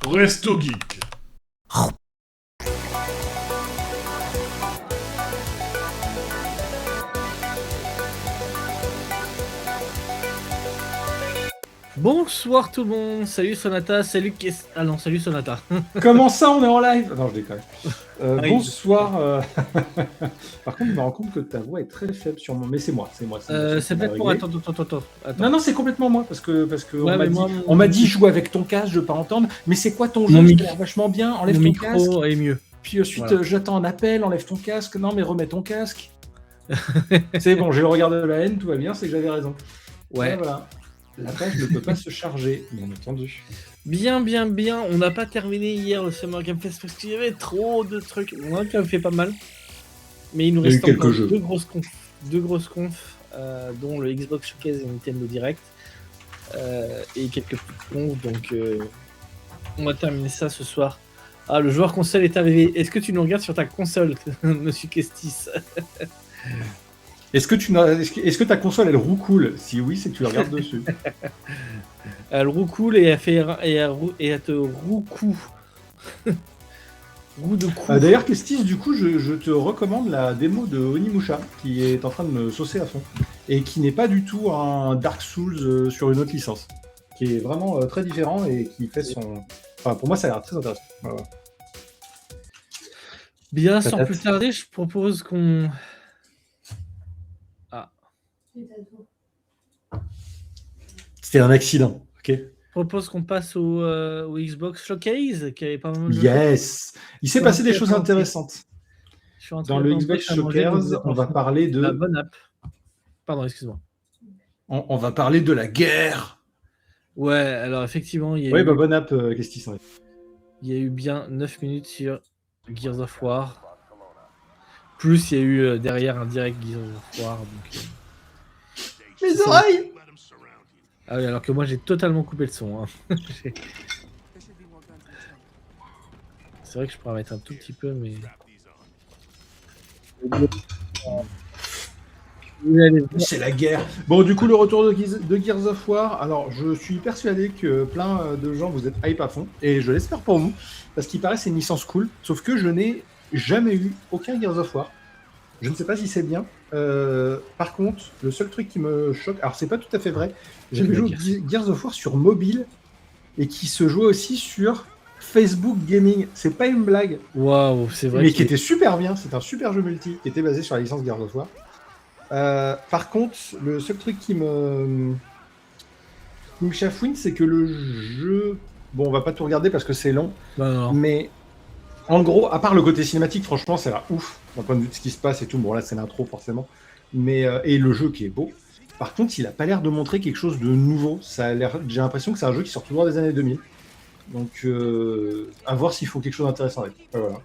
Resto Geek. Bonsoir tout le monde, salut Sonata, salut Ah non, salut Sonata. Comment ça, on est en live? Non, je déconne. Oui. Bonsoir. Par contre, je me rends compte que ta voix est très faible sur moi. Mais c'est moi. C'est peut-être pour... Attends. Non, c'est complètement moi. Parce que Ouais, on m'a dit joue avec ton casque, je veux pas entendre. Mais c'est quoi ton jeu? Ça a l'air vachement bien. Enlève mon ton micro casque. est mieux. Puis ensuite, Voilà. j'attends un appel, enlève ton casque. Non, mais remets ton casque. C'est bon, j'ai le regard de la haine, tout va bien, c'est que j'avais raison. Ouais. Voilà. La page ne peut pas se charger, bien entendu. Bien. On n'a pas terminé hier le Summer Game Fest parce qu'il y avait trop de trucs. On a quand même fait pas mal. Mais il nous reste encore deux grosses confs, dont le Xbox Showcase et Nintendo Direct. Et quelques petites confs. Donc, on va terminer ça ce soir. Ah, le joueur console est arrivé. Est-ce que tu nous regardes sur ta console, monsieur Kestis? Est-ce que ta console elle roucoule? Si oui, c'est que tu la regardes dessus. Elle roucoule et elle te roucou. Goût de cou. D'ailleurs, Kestis, du coup, je te recommande la démo de Onimusha qui est en train de me saucer à fond et qui n'est pas du tout un Dark Souls sur une autre licence, qui est vraiment très différent et qui fait son. Enfin, pour moi, ça a l'air très intéressant. Voilà. Bien, sans plus tarder, je propose qu'on. C'était un accident, ok. Je propose qu'on passe au Xbox Showcase, qui avait pas mal de Yes. Il s'est passé des choses intéressantes. Dans le Xbox Showcase, on va parler de la bonne app. Pardon, excuse-moi. On va parler de la guerre. Ouais, alors effectivement, il y a eu... bonne app, qu'est-ce qu'il s'en est. Il y a eu bien 9 minutes sur Gears of War. Plus il y a eu derrière un direct Gears of War. Donc, mes oreilles. Ah oui, alors que moi j'ai totalement coupé le son. Hein. C'est vrai que je pourrais mettre un tout petit peu, mais... C'est la guerre. Bon, du coup, le retour de Gears of War. Alors, je suis persuadé que plein de gens vous êtes hype à fond, et je l'espère pour vous, parce qu'il paraît que c'est une licence cool. Sauf que je n'ai jamais eu aucun Gears of War. Je ne sais pas si c'est bien. Par contre, le seul truc qui me choque, alors c'est pas tout à fait vrai, j'ai joué Gears of War sur mobile et qui se jouait aussi sur Facebook Gaming. C'est pas une blague. Waouh, c'est vrai. Mais qui était super bien. C'est un super jeu multi qui était basé sur la licence Gears of War. Par contre, le seul truc qui me chafouine, c'est que le jeu. Bon, on va pas tout regarder parce que c'est long. Non. Mais. En gros, à part le côté cinématique, franchement, ça a l'air ouf, d'un point de vue de ce qui se passe et tout. Bon, là, c'est l'intro, forcément. Mais, et le jeu qui est beau. Par contre, il a pas l'air de montrer quelque chose de nouveau. Ça a l'air... J'ai l'impression que c'est un jeu qui sort toujours des années 2000. Donc, à voir s'il faut quelque chose d'intéressant avec. Voilà.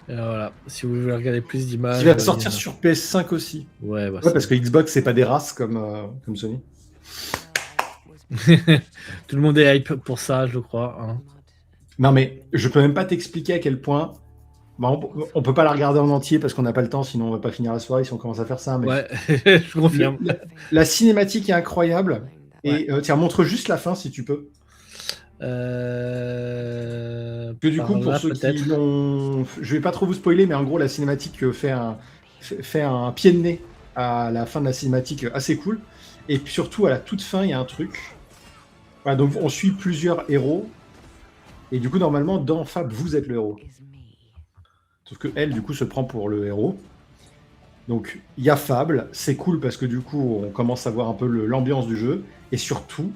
Et voilà. Si vous voulez regarder plus d'images... Il va sortir sur PS5 aussi. Ouais, parce que Xbox, c'est pas des races comme Sony. Tout le monde est hype pour ça, je crois. Hein. Non, mais je peux même pas t'expliquer à quel point. Bon, on peut pas la regarder en entier parce qu'on n'a pas le temps, sinon on va pas finir la soirée si on commence à faire ça. Mais ouais, je confirme. La cinématique est incroyable. Et tiens, montre juste la fin si tu peux. Que du coup, pour ceux qui l'ont. Je vais pas trop vous spoiler, mais en gros, la cinématique fait un pied de nez à la fin de la cinématique assez cool. Et puis surtout, à la toute fin, il y a un truc. Voilà, donc on suit plusieurs héros. Et du coup, normalement, dans Fab, vous êtes le héros. Sauf que elle, du coup, se prend pour le héros. Donc, il y a Fable. C'est cool parce que du coup, on commence à voir un peu l'ambiance du jeu. Et surtout...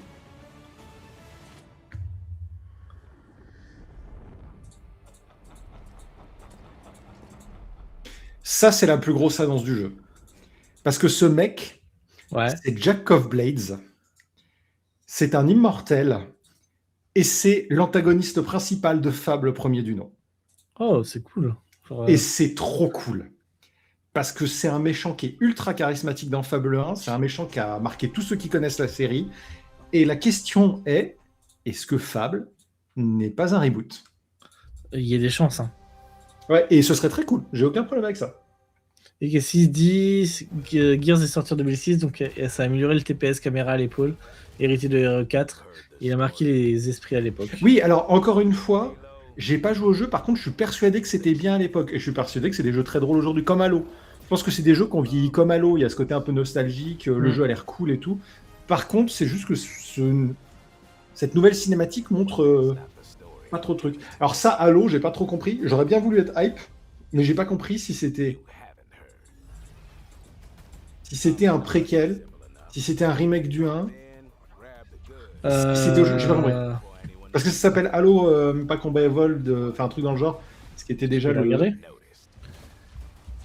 Ça, c'est la plus grosse annonce du jeu. Parce que ce mec, c'est Jack of Blades. C'est un immortel. Et c'est l'antagoniste principal de Fable, premier du nom. Oh, c'est cool. Et c'est trop cool. Parce que c'est un méchant qui est ultra charismatique dans Fable 1. C'est un méchant qui a marqué tous ceux qui connaissent la série. Et la question est, est-ce que Fable n'est pas un reboot? Il y a des chances. Hein. Ouais, et ce serait très cool. J'ai aucun problème avec ça. Et qu'est-ce qu'il dit que Gears est sorti en 2006, donc ça a amélioré le TPS caméra à l'épaule, hérité de RE4. Il a marqué les esprits à l'époque. Oui, alors encore une fois, j'ai pas joué au jeu, par contre je suis persuadé que c'était bien à l'époque, et je suis persuadé que c'est des jeux très drôles aujourd'hui, comme Halo. Je pense que c'est des jeux qu'on vieillit comme Halo, il y a ce côté un peu nostalgique, le jeu a l'air cool et tout. Par contre, c'est juste que cette nouvelle cinématique montre pas trop de trucs. Alors ça, Halo, j'ai pas trop compris, j'aurais bien voulu être hype, mais j'ai pas compris si c'était un préquel, si c'était un remake du 1, si c'était j'ai pas compris. Parce que ça s'appelle Halo, pas Combat Evolved, enfin un truc dans le genre, ce qui était déjà le... Regardez.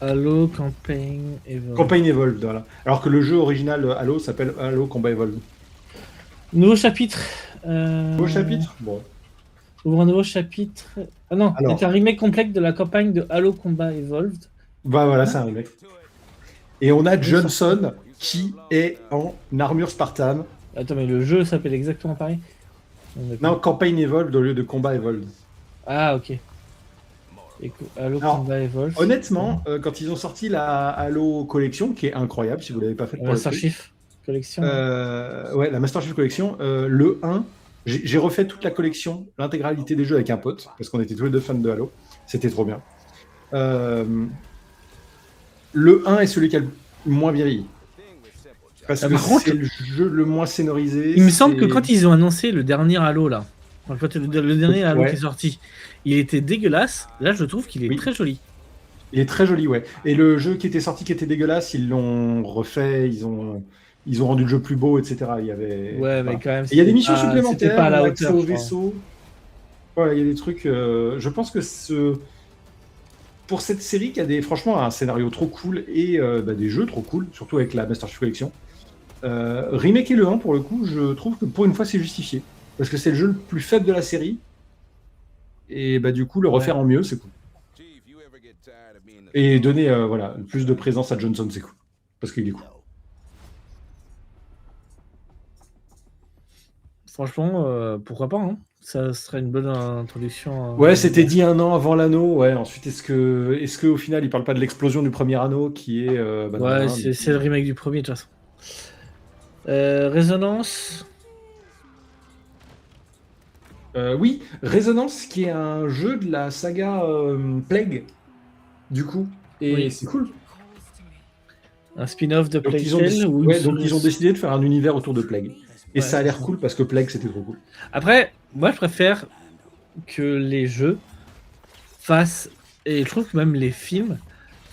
Halo Campaign Evolved. Campaign Evolved, voilà. Alors que le jeu original Halo s'appelle Halo Combat Evolved. Nouveau chapitre. Nouveau chapitre. Bon. Ouvre un nouveau chapitre. Ah non, c'est un remake complet de la campagne de Halo Combat Evolved. Bah voilà, c'est un remake. Et on a Johnson qui est en armure Spartan. Attends, mais le jeu s'appelle exactement pareil. Non, Campaign Evolved au lieu de Combat Evolved. Ah, ok. Halo Combat Evolved. Honnêtement, quand ils ont sorti la Halo Collection, qui est incroyable, si vous ne l'avez pas fait pour Master Chief Collection. Ouais, la Master Chief Collection, le 1, j'ai refait toute la collection, l'intégralité des jeux avec un pote, parce qu'on était tous les deux fans de Halo. C'était trop bien. Le 1 est celui qui a le moins vieilli. Parce que c'est le jeu le moins scénarisé. Il me semble que quand ils ont annoncé le dernier Halo, là, quand le dernier Halo qui est sorti, il était dégueulasse. Là, je trouve qu'il est très joli. Il est très joli, ouais. Et le jeu qui était sorti, qui était dégueulasse, ils l'ont refait, ils ont rendu le jeu plus beau, etc. Il y avait... Ouais, mais quand même... Il y a des missions supplémentaires, c'était pas à la hauteur, au vaisseau. Voilà, il y a des trucs... je pense que pour cette série qui a franchement un scénario trop cool et des jeux trop cool, surtout avec la Master Chief Collection, remaker le 1, pour le coup, je trouve que pour une fois, c'est justifié. Parce que c'est le jeu le plus faible de la série. Et du coup, le refaire en mieux, c'est cool. Et donner plus de présence à Johnson, c'est cool. Parce qu'il est cool. Franchement, pourquoi pas, hein. Ça serait une bonne introduction. Ouais, c'était dit 1 an avant l'anneau. Ouais. Ensuite, est-ce que au final, il parle pas de l'explosion du premier anneau qui est... ouais, c'est le remake du premier, de toute façon. Résonance. Oui, Résonance, qui est un jeu de la saga Plague, du coup. Et c'est cool. Un spin-off de Plague Tale. Donc ils ont décidé de faire un univers autour de Plague. Et ça a l'air cool parce que Plague, c'était trop cool. Après, moi, je préfère que les jeux fassent, et je trouve que même les films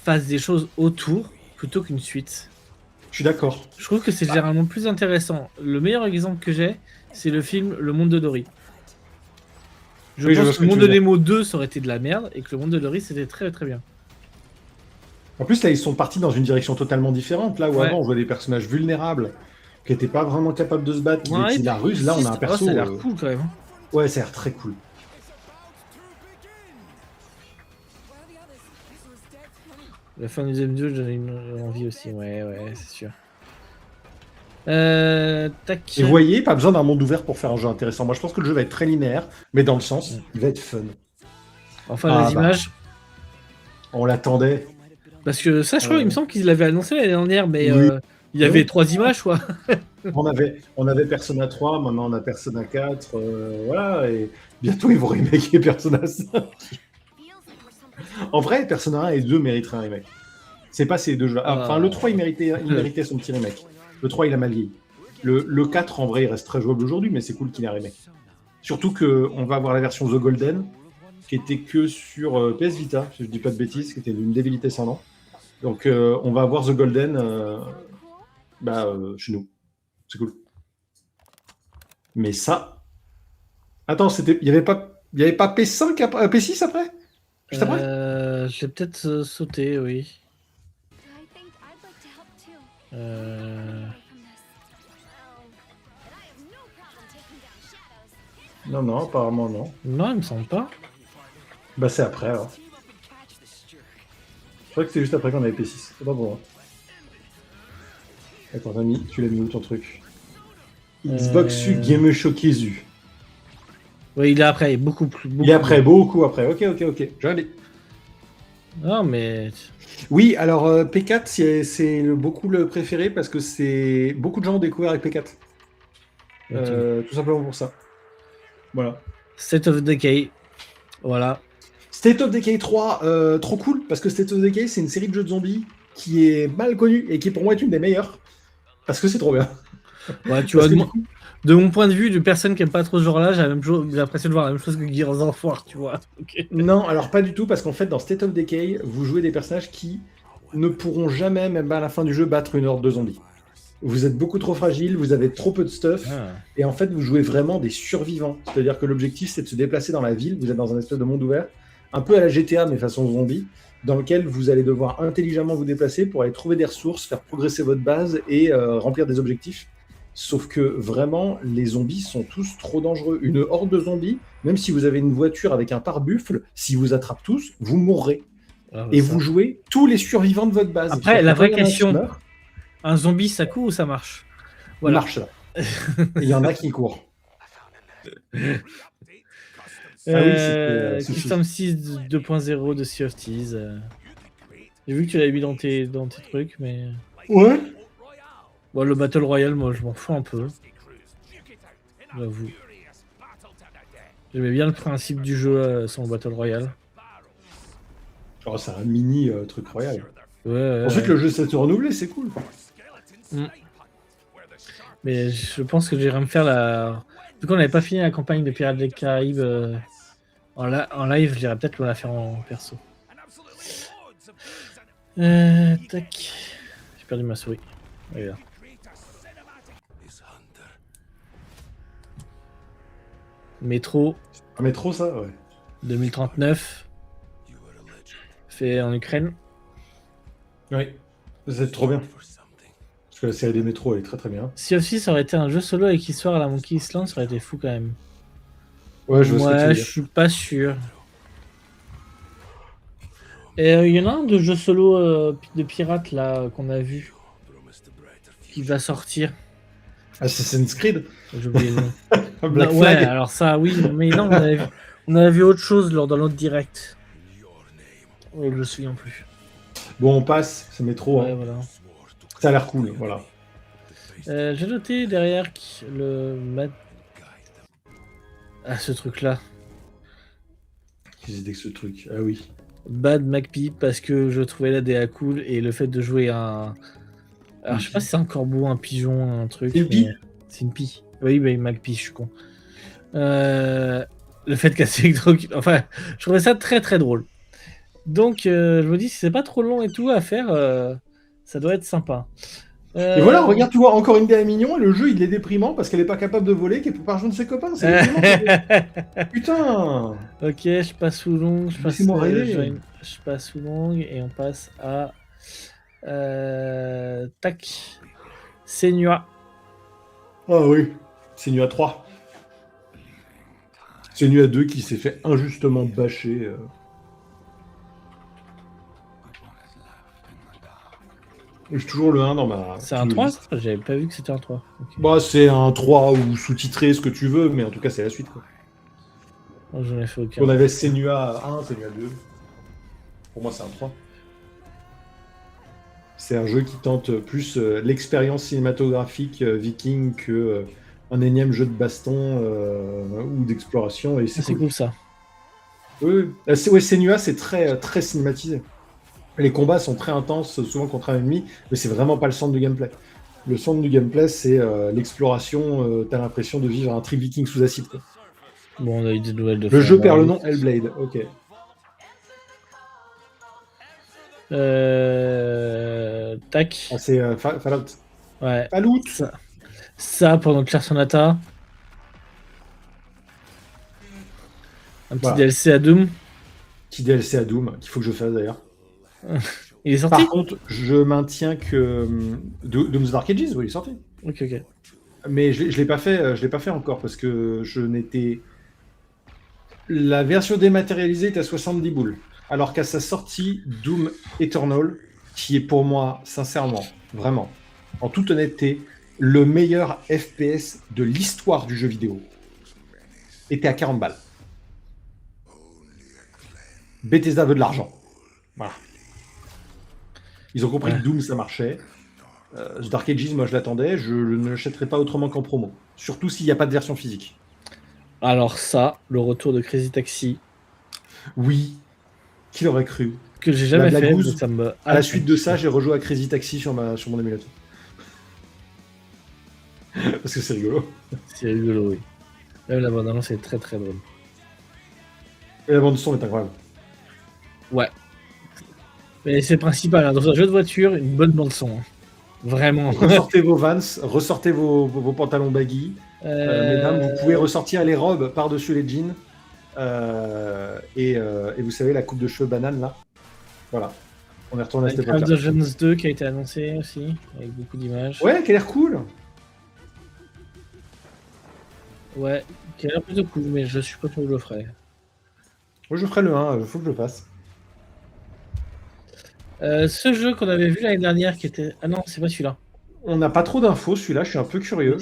fassent des choses autour plutôt qu'une suite. Je suis d'accord. Je trouve que c'est généralement plus intéressant. Le meilleur exemple que j'ai, c'est le film Le Monde de Dory. Je pense que le Monde de Nemo 2, ça aurait été de la merde, et que le Monde de Dory, c'était très très bien. En plus, là, ils sont partis dans une direction totalement différente. Là où avant, on voit des personnages vulnérables qui n'étaient pas vraiment capables de se battre, qui étaient la ruse. Là, on a un perso... ça a l'air cool, quand même. Ouais, ça a l'air très cool. La fin du deuxième jeu, j'en ai une envie aussi. Ouais, c'est sûr. Tac. Et vous voyez, pas besoin d'un monde ouvert pour faire un jeu intéressant. Moi, je pense que le jeu va être très linéaire, mais dans le sens, il va être fun. Enfin, les images. On l'attendait. Parce que ça, je crois, il me semble qu'ils l'avaient annoncé l'année dernière, mais il y avait 3 images, quoi. on avait Persona 3, maintenant on a Persona 4, voilà, et bientôt ils vont remaker Persona 5. En vrai, Persona 1 et 2 mériteraient un remake. C'est pas ces deux jeux. Enfin, le 3, il méritait son petit remake. Le 3, il a mal vieilli. Le 4, en vrai, il reste très jouable aujourd'hui, mais c'est cool qu'il ait un remake. Surtout qu'on va avoir la version The Golden, qui était que sur PS Vita, si je dis pas de bêtises, qui était d'une débilité sans nom. Donc, on va avoir The Golden chez nous. C'est cool. Mais ça... Attends, il n'y avait pas P5 P6 après? Juste après j'ai peut-être sauté, oui. Non, apparemment non. Non, il me semble pas. Bah c'est après alors. Je crois que c'est juste après qu'on avait P6. C'est pas bon. Attends, tu l'as mis où ton truc? Xbox U Game Showcase. Oui, il est après, beaucoup plus. Il est après, beaucoup après. Ok. J'allais. Non, mais. Oui, alors P4, c'est beaucoup le préféré parce que c'est beaucoup de gens ont découvert avec P4. Tout simplement pour ça. Voilà. State of Decay. Voilà. State of Decay 3, trop cool, parce que State of Decay, c'est une série de jeux de zombies qui est mal connue et qui pour moi est une des meilleures. Parce que c'est trop bien. Ouais, tu vois, de mon point de vue, de personne qui aime pas trop ce genre-là, j'ai l'impression de voir la même chose que Gears of War, tu vois. Okay. Non, alors pas du tout, parce qu'en fait, dans State of Decay, vous jouez des personnages qui ne pourront jamais, même à la fin du jeu, battre une horde de zombies. Vous êtes beaucoup trop fragile, vous avez trop peu de stuff, et en fait, vous jouez vraiment des survivants. C'est-à-dire que l'objectif, c'est de se déplacer dans la ville, vous êtes dans un espèce de monde ouvert, un peu à la GTA, mais façon zombie, dans lequel vous allez devoir intelligemment vous déplacer pour aller trouver des ressources, faire progresser votre base et remplir des objectifs. Sauf que vraiment, les zombies sont tous trop dangereux. Une horde de zombies, même si vous avez une voiture avec un pare-buffle, si vous attrape tous, vous mourrez. Et vous jouez tous les survivants de votre base. Après, la vraie question, un zombie, ça court ou ça marche? Voilà. Marche, ça. Il y en a qui courent. Custom 6 2.0 de Sea of Thieves. J'ai vu que tu l'avais mis dans tes trucs, mais... Ouais. Bon, le Battle Royale, moi, je m'en fous un peu. J'avoue. J'aimais bien le principe du jeu sans le Battle Royale. Oh, c'est un mini truc royal. Ouais, ensuite, le jeu s'est renouvelé, c'est cool. Mais je pense que j'irai me faire la... Vu qu'on n'avait pas fini la campagne de Pirates des Caraïbes en live, j'irai peut-être la faire en perso. Tac. J'ai perdu ma souris. Regarde. Métro. Un métro, ça, ouais. 2039. Fait en Ukraine. Oui. C'est trop bien. Parce que la série des métros, elle est très très bien. Si aussi ça aurait été un jeu solo avec histoire à la Monkey Island, ça aurait été fou quand même. Ouais, je vois ce que tu veux dire. Je suis pas sûr. Et il y en a un de jeu solo de pirates là qu'on a vu qui va sortir. Assassin's Creed. J'ai oublié le nom. Black Flag. Ouais, alors ça oui, mais non, on avait vu autre chose lors dans l'autre direct. Oh, je me souviens plus. Bon, on passe, c'est métro. Ouais, hein. voilà. Ça a l'air cool, voilà. J'ai noté derrière le ce truc là. Qu'est-ce que ce truc? Ah oui. Bad McPee parce que je trouvais la DA cool et le fait de jouer un... Alors je sais pas si c'est un corbeau, un pigeon, un truc. C'est une pie. C'est une pie. Oui, McPee, je suis con. Le fait de casser électrocute... Enfin, je trouvais ça très très drôle. Donc je me dis si c'est pas trop long et tout à faire, ça doit être sympa. Et voilà, regarde, tu vois, encore une DA mignon, et le jeu il est déprimant parce qu'elle est pas capable de voler, qu'elle peut pas rejoindre ses copains. C'est déprimant. Putain. Ok, je passe sous long, je passe sous long et on passe à tac. Senua. Ah oui, Senua 3. Senua 2 qui s'est fait injustement bâcher. J'ai toujours le 1 dans ma... C'est un 3 ça? J'avais pas vu que c'était un 3. Okay. Bah, c'est un 3 ou sous-titré, ce que tu veux, mais en tout cas, c'est la suite. Quoi. Oh, j'en ai fait aucun. On avait Senua 1, Senua 2. Pour moi, c'est un 3. C'est un jeu qui tente plus l'expérience cinématographique viking que un énième jeu de baston ou d'exploration. Et c'est cool ça. Oui, ouais, Senua, c'est très, très cinématisé. Les combats sont très intenses, souvent contre un ennemi, mais c'est vraiment pas le centre du gameplay. Le centre du gameplay, c'est l'exploration. T'as l'impression de vivre un trip viking sous acide. Quoi. Bon, on a eu des nouvelles de... Le jeu perd le nom Hellblade, ok. Tac. Ah, c'est Fallout. Ouais. Fallout. Ça pour notre cher Sonata. Un petit DLC à Doom. Petit DLC à Doom, qu'il faut que je fasse d'ailleurs. Il est sorti? Par contre, je maintiens que Doom's Dark Ages, oui, il est sorti. Ok. Mais je l'ai pas fait encore parce que je n'étais... La version dématérialisée est à 70 boules. Alors qu'à sa sortie, Doom Eternal, qui est pour moi, sincèrement, vraiment, en toute honnêteté, le meilleur FPS de l'histoire du jeu vidéo, était à 40 balles. Bethesda veut de l'argent. Voilà. Ils ont compris que Doom, ça marchait. Dark Ages, moi, je l'attendais. Je ne l'achèterai pas autrement qu'en promo. Surtout s'il n'y a pas de version physique. Alors ça, le retour de Crazy Taxi. Oui, qui l'aurait cru? Que j'ai jamais fait, mais ça me... À la suite de ça, j'ai rejoué à Crazy Taxi sur mon émulateur. Parce que c'est rigolo. C'est rigolo, oui. Même la bande-annonce est très très drôle. Et la bande-son est incroyable. Ouais. Mais c'est le principal, hein. Dans un jeu de voiture, une bonne bande-son. Hein. Vraiment. Ressortez vos Vans, ressortez vos pantalons baggy. Mesdames, vous pouvez ressortir les robes par-dessus les jeans. Et vous savez, la coupe de cheveux banane, là. Voilà. On est retourné à cette époque-là. Dungeons 2 qui a été annoncé aussi, avec beaucoup d'images. Ouais, qui a l'air cool. Ouais, qui a l'air plutôt cool, mais je suis pas sûr que je le ferai. Moi, je ferai le 1, il faut que je le fasse. Ce jeu qu'on avait vu l'année dernière qui était... Ah non, c'est pas celui-là. On n'a pas trop d'infos, celui-là, je suis un peu curieux.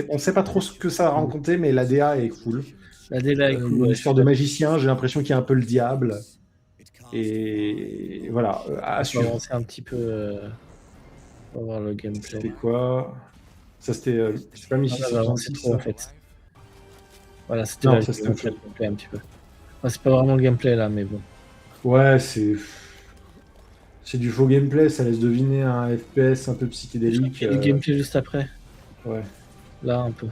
On sait pas trop ce que ça va raconter, mais la DA est cool. La DA est cool. Une histoire de magicien, j'ai l'impression qu'il y a un peu le diable. Et voilà, à suivre. On va avancer un petit peu. On va voir le gameplay. C'était quoi? Ça, c'était pas mis ici. C'est trop en fait. Voilà, c'était le gameplay un petit peu. Enfin, c'est pas vraiment le gameplay là, mais bon. Ouais, c'est du faux gameplay, ça laisse deviner un FPS un peu psychédélique. Le gameplay juste après. Ouais. Là, un peu.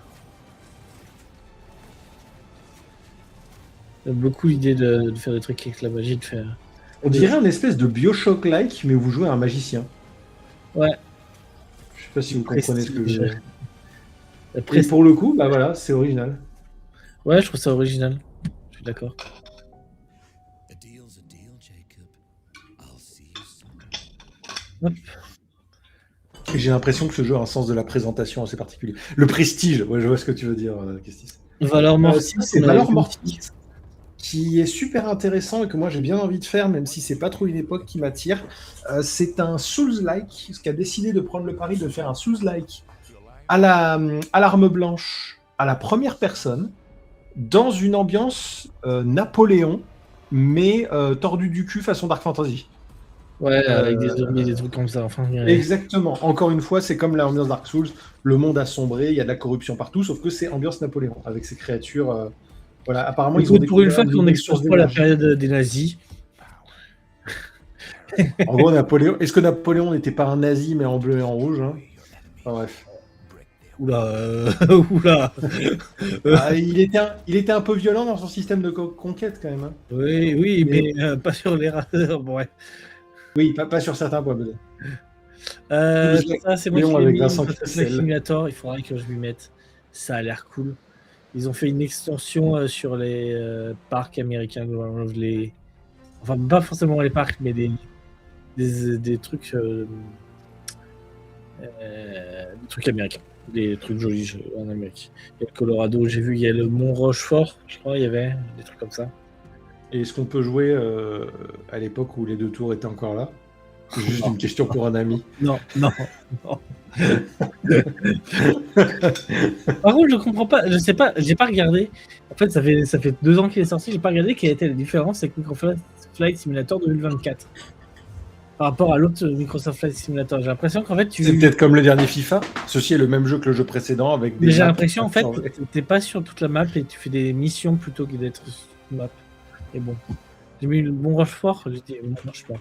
J'aime beaucoup l'idée de faire des trucs avec la magie, de faire... On dirait un espèce de Bioshock-like, mais vous jouez à un magicien. Ouais. Je sais pas si vous comprenez ce que je veux dire. Et pour le coup, bah voilà, c'est original. Ouais, je trouve ça original. Je suis d'accord. Hop. J'ai l'impression que ce jeu a un sens de la présentation assez particulier. Le prestige, ouais, je vois ce que tu veux dire, Kestis. Valor Mortis, c'est Valor Mortis, qui est super intéressant et que moi j'ai bien envie de faire, même si c'est pas trop une époque qui m'attire. C'est un Souls-like, qui a décidé de prendre le pari de faire un Souls-like à l'arme blanche, à la première personne, dans une ambiance Napoléon, mais tordu du cul façon Dark Fantasy. Ouais, avec des zombies, des trucs comme ça. Enfin, Exactement. Encore une fois, c'est comme l'ambiance Dark Souls. Le monde a sombré, il y a de la corruption partout, sauf que c'est ambiance Napoléon, avec ces créatures. Voilà, apparemment, ils ont pour une fois qu'on n'expose pas la période des nazis. En gros, Napoléon. Est-ce que Napoléon n'était pas un nazi, mais en bleu et en rouge, hein? Enfin, bref. Oula. Il était un peu violent dans son système de conquête, quand même. Hein. Oui, mais pas sur les races. Bon, ouais. Oui, pas sur certains points, peut-être. Ça, c'est moi qui l'ai mis. Flight Simulator, il faudrait que je lui mette. Ça a l'air cool. Ils ont fait une extension sur les parcs américains, enfin, pas forcément les parcs, mais des trucs américains. Des trucs jolis en Amérique. Il y a le Colorado, j'ai vu, il y a le Mont Rochefort, je crois, il y avait des trucs comme ça. Et est-ce qu'on peut jouer à l'époque où les deux tours étaient encore là? C'est juste une question pour un ami. Non. Par contre, je comprends pas, je sais pas, j'ai pas regardé. En fait, ça fait 2 ans qu'il est sorti, j'ai pas regardé quelle était la différence avec Microsoft Flight Simulator 2024 par rapport à l'autre Microsoft Flight Simulator. J'ai l'impression qu'en fait, c'est peut-être comme le dernier FIFA. Ceci est le même jeu que le jeu précédent avec des. Mais j'ai l'impression en fait que t'es pas sur toute la map et tu fais des missions plutôt que d'être sur la map. Et bon. J'ai mis le bon Rochefort, j'ai dit bon Rochefort.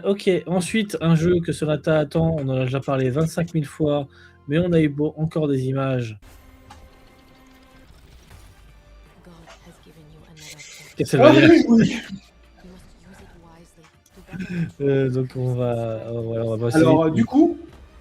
Ok, ensuite, un jeu que Sonata attend, on en a déjà parlé 25 000 fois, mais on a eu encore des images. Donc on va passer. Alors du coup,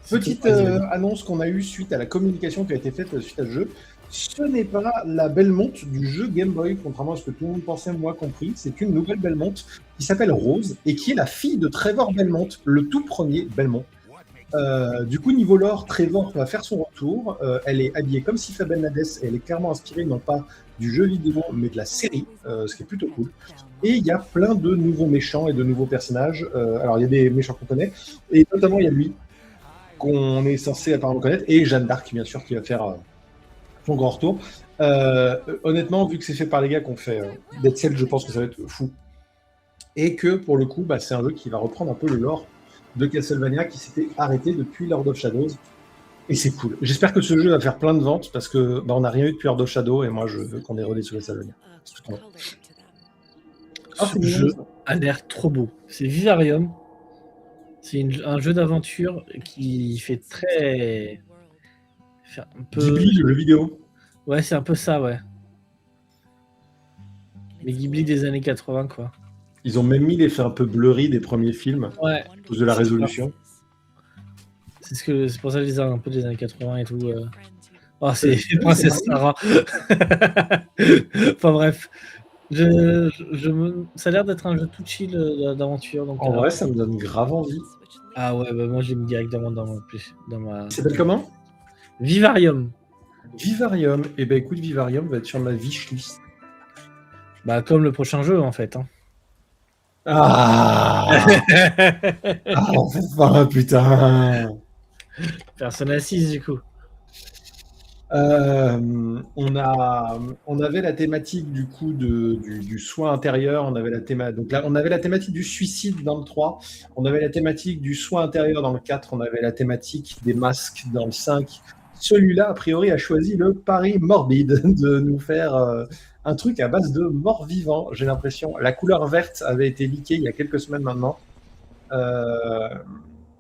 petite annonce qu'on a eue suite à la communication qui a été faite suite à ce jeu. Ce n'est pas la Belmont du jeu Game Boy, contrairement à ce que tout le monde pensait, moi compris. C'est une nouvelle Belmont qui s'appelle Rose et qui est la fille de Trevor Belmont, le tout premier Belmont. Du coup, niveau lore, Trevor va faire son retour. Elle est habillée comme Sifah Ben Hades et elle est clairement inspirée non pas du jeu vidéo mais de la série, ce qui est plutôt cool. Et il y a plein de nouveaux méchants et de nouveaux personnages. Alors, il y a des méchants qu'on connaît et notamment il y a lui qu'on est censé apparemment connaître et Jeanne d'Arc, bien sûr, qui va faire son grand retour. Honnêtement, vu que c'est fait par les gars qui ont fait Dead Cells, je pense que ça va être fou. Et que pour le coup, c'est un jeu qui va reprendre un peu le lore de Castlevania qui s'était arrêté depuis Lord of Shadows. Et c'est cool. J'espère que ce jeu va faire plein de ventes parce que on n'a rien eu depuis Heart of Shadow et moi je veux qu'on ait Relay sur les Salonia. Ce jeu a l'air trop beau. C'est Vivarium. C'est un jeu d'aventure qui fait très... un peu... Ghibli, le jeu vidéo. Ouais, c'est un peu ça, ouais. Les Ghibli des années 80, quoi. Ils ont même mis l'effet un peu blurry des premiers films. Ouais. À cause de la résolution. C'est pour ça que je disais un peu des années 80 et tout. Oh, c'est Princesse Sarah. Enfin bref. Ça a l'air d'être un jeu tout chill d'aventure. En vrai, ça me donne grave envie. Ah ouais, bah moi j'ai mis directement dans ma... Il s'appelle comment? Vivarium. Vivarium. Et ben écoute, Vivarium va être sur ma wishlist. Bah comme le prochain jeu en fait. Hein. Ah enfin, putain. Persona 6 du coup. On avait la thématique du coup du soin intérieur, on avait donc là, on avait la thématique du suicide dans le 3, on avait la thématique du soin intérieur dans le 4, on avait la thématique des masques dans le 5. Celui-là, a priori, a choisi le pari morbide de nous faire un truc à base de morts-vivants, j'ai l'impression. La couleur verte avait été leakée il y a quelques semaines maintenant.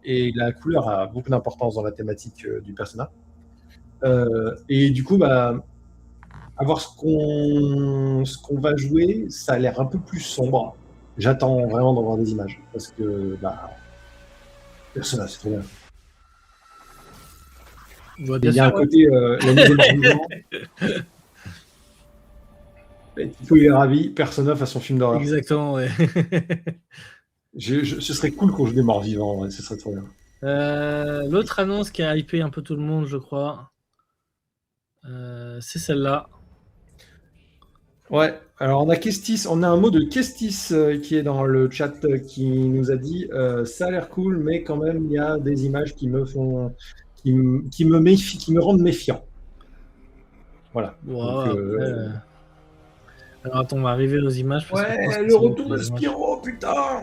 Et la couleur a beaucoup d'importance dans la thématique du personnage. Et du coup, bah, à voir ce qu'on va jouer, ça a l'air un peu plus sombre. J'attends vraiment d'en voir des images parce que bah, Persona, c'est trop bien. Il y a un côté la nouvelle Tito est ravi, Persona façon film d'horreur. Exactement, ouais. Ce serait cool qu'on joue des morts vivants, ouais, ce serait trop bien. L'autre annonce qui a hypé un peu tout le monde, je crois, c'est celle-là. Ouais, alors on a un mot de Kestis qui est dans le chat qui nous a dit ça a l'air cool, mais quand même il y a des images qui me rendent méfiant. Voilà. Wow, donc, alors attends, on va arriver aux images. Ouais, le retour de Spyro, putain. En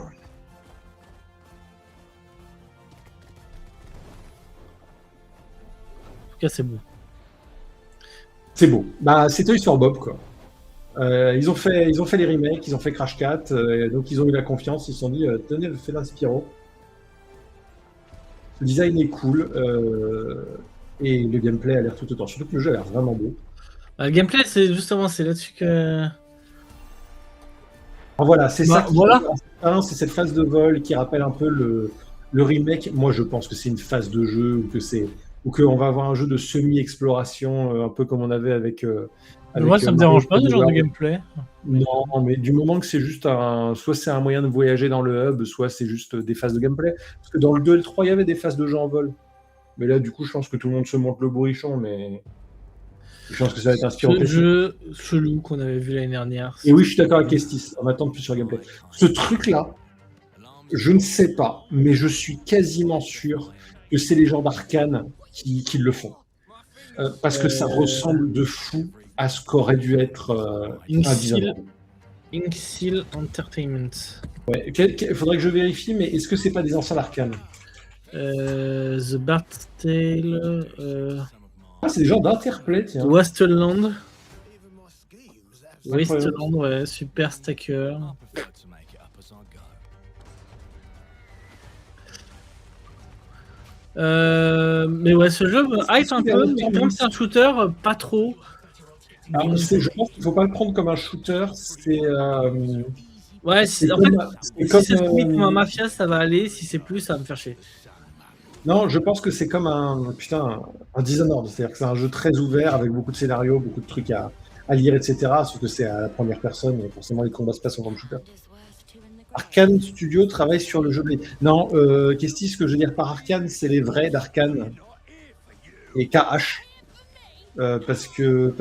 tout cas, c'est beau. C'est beau. Bah, c'est Toy Story Bob, quoi. Ils ont fait les remakes, ils ont fait Crash 4, donc ils ont eu la confiance, ils se sont dit tenez, faites un Spyro. Le design est cool et le gameplay a l'air tout autant. Surtout que le jeu a l'air vraiment beau. Le gameplay, c'est là-dessus que. Voilà, c'est ça. Voilà. C'est cette phase de vol qui rappelle un peu le remake. Moi, je pense que c'est une phase de jeu ou qu'on va avoir un jeu de semi-exploration, un peu comme on avait avec. Moi, ça me dérange pas ce genre de gameplay. Non, mais du moment que c'est juste soit c'est un moyen de voyager dans le hub, soit c'est juste des phases de gameplay. Parce que dans le 2 et le 3, il y avait des phases de jeu en vol. Mais là, du coup, je pense que tout le monde se monte le bourrichon, mais je pense que ça va être inspirant. Ce jeu chelou qu'on avait vu l'année dernière. Et oui, je suis d'accord avec Kestis. On attend plus sur le gameplay. Ce truc-là, je ne sais pas, mais je suis quasiment sûr que c'est les gens d'Arkane qui le font. Parce que ça ressemble de fou à ce qu'aurait dû être Inksil Entertainment. Ouais, il faudrait que je vérifie, mais est-ce que c'est pas des anciens d'Arkane? The Bart Tale. Ah, c'est des gens d'Interplay, tiens. Wasteland, ouais, Super Stacker. Mais ouais, ce jeu me hype un peu, mais comme c'est un shooter, pas trop. Alors, je pense qu'il ne faut pas le prendre comme un shooter, c'est... Ouais, si c'est comme un Mafia, ça va aller, si c'est plus, ça va me faire chier. Non, je pense que c'est comme un Dishonored, c'est-à-dire que c'est un jeu très ouvert, avec beaucoup de scénarios, beaucoup de trucs à lire, etc. Sauf que c'est à la première personne, et forcément les combats se passent en comme shooter. Arkane Studio travaille sur le jeu de... Non, Kestis, ce que je veux dire par Arkane, c'est les vrais d'Arkane et KH. Parce que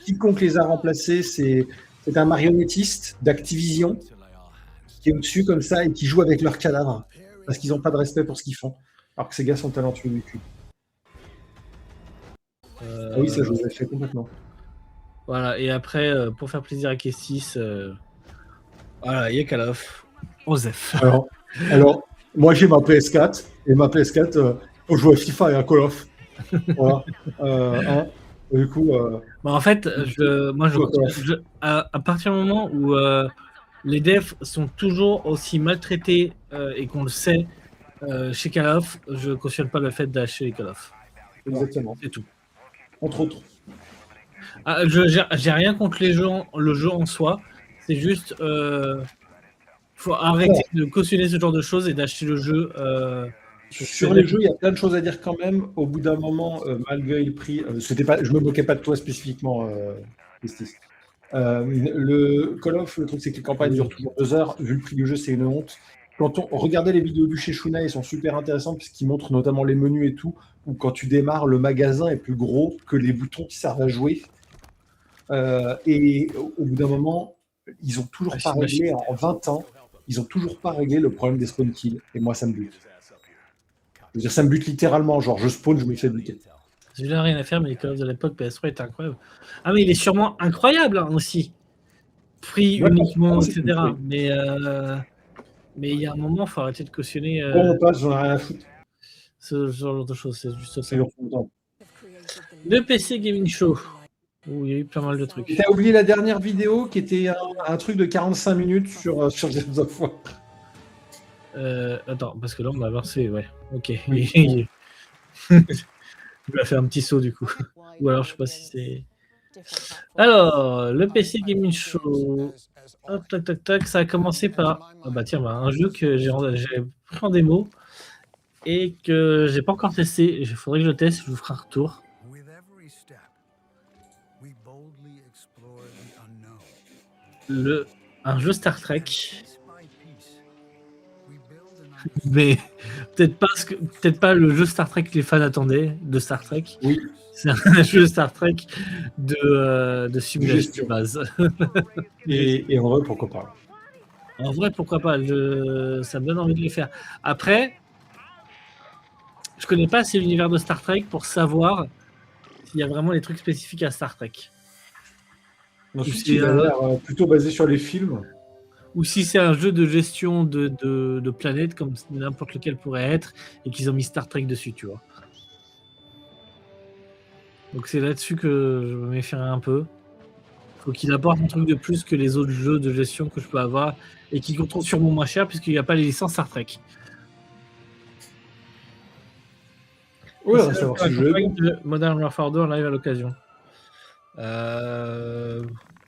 quiconque les a remplacés, c'est un marionnettiste d'Activision qui est au-dessus comme ça et qui joue avec leurs cadavres parce qu'ils n'ont pas de respect pour ce qu'ils font. Alors que ces gars sont talentueux du cul. Ah oui, ça je vous ai fait complètement. Voilà, et après, pour faire plaisir à Kestis, voilà, il y a Call of. Osef. Alors, moi j'ai ma PS4, et ma PS4, on joue à FIFA et à Call of. Voilà. Du coup, Bah, en fait, à partir du moment où les devs sont toujours aussi maltraités et qu'on le sait chez Call of, je cautionne pas le fait d'acheter les Call of. exactement. C'est tout. Entre autres. J'ai rien contre le jeu en soi. C'est juste, faut arrêter de cautionner ce genre de choses et d'acheter le jeu. Sur les jeux, il y a plein de choses à dire quand même. Au bout d'un moment, malgré le prix, je me moquais pas de toi spécifiquement, Estis. Le Call of, le truc, c'est que les campagnes durent toujours 2 heures. Vu le prix du jeu, c'est une honte. Quand on regardait les vidéos du chez Shuna, ils sont super intéressants puisqu'ils montrent notamment les menus et tout. Où quand tu démarres, le magasin est plus gros que les boutons qui servent à jouer. Et au bout d'un moment, ils ont toujours pas réglé en 20 ans. Ils ont toujours pas réglé le problème des spawn kills. Et moi, ça me bute. Je veux dire, ça me bute littéralement. Genre, je spawn, je me fais buter. J'ai rien à faire, mais les Call of de l'époque PS3 étaient incroyables. Ah, mais il est sûrement incroyable hein, aussi. Prix uniquement, etc. Mais il y a un moment, il faut arrêter de cautionner. On passe, j'en ai rien à foutre. Ce genre de choses, c'est juste ça. Le PC Gaming Show. Où il y a eu pas mal de trucs. T'as oublié la dernière vidéo qui était un truc de 45 minutes sur Gears of War. Attends, parce que là, on va avancer, ouais. Ok. Oui. Il va faire un petit saut, du coup. Ou alors, je sais pas si c'est... Alors, le PC Gaming Show. Hop, tac, tac, tac. Ça a commencé par... Ah bah tiens, un jeu que j'ai pris en démo et que j'ai pas encore testé. Il faudrait que je le teste, je vous ferai un retour. Un jeu Star Trek. Mais peut-être pas le jeu Star Trek que les fans attendaient de Star Trek. Oui. C'est un jeu Star Trek de simulation de base. et en vrai, pourquoi pas? En vrai, pourquoi pas? Ça me donne envie de le faire. Après, je connais pas assez l'univers de Star Trek pour savoir s'il y a vraiment des trucs spécifiques à Star Trek. Ensuite, il a l'air plutôt basé sur les films. Ou si c'est un jeu de gestion de planète comme n'importe lequel pourrait être et qu'ils ont mis Star Trek dessus, tu vois. Donc c'est là-dessus que je me méfierai un peu. Faut qu'il apporte un truc de plus que les autres jeux de gestion que je peux avoir et qui coûteront sûrement moins cher puisqu'il n'y a pas les licences Star Trek. Oui, on va savoir ce jeu. De Modern Warfare 2 en live à l'occasion.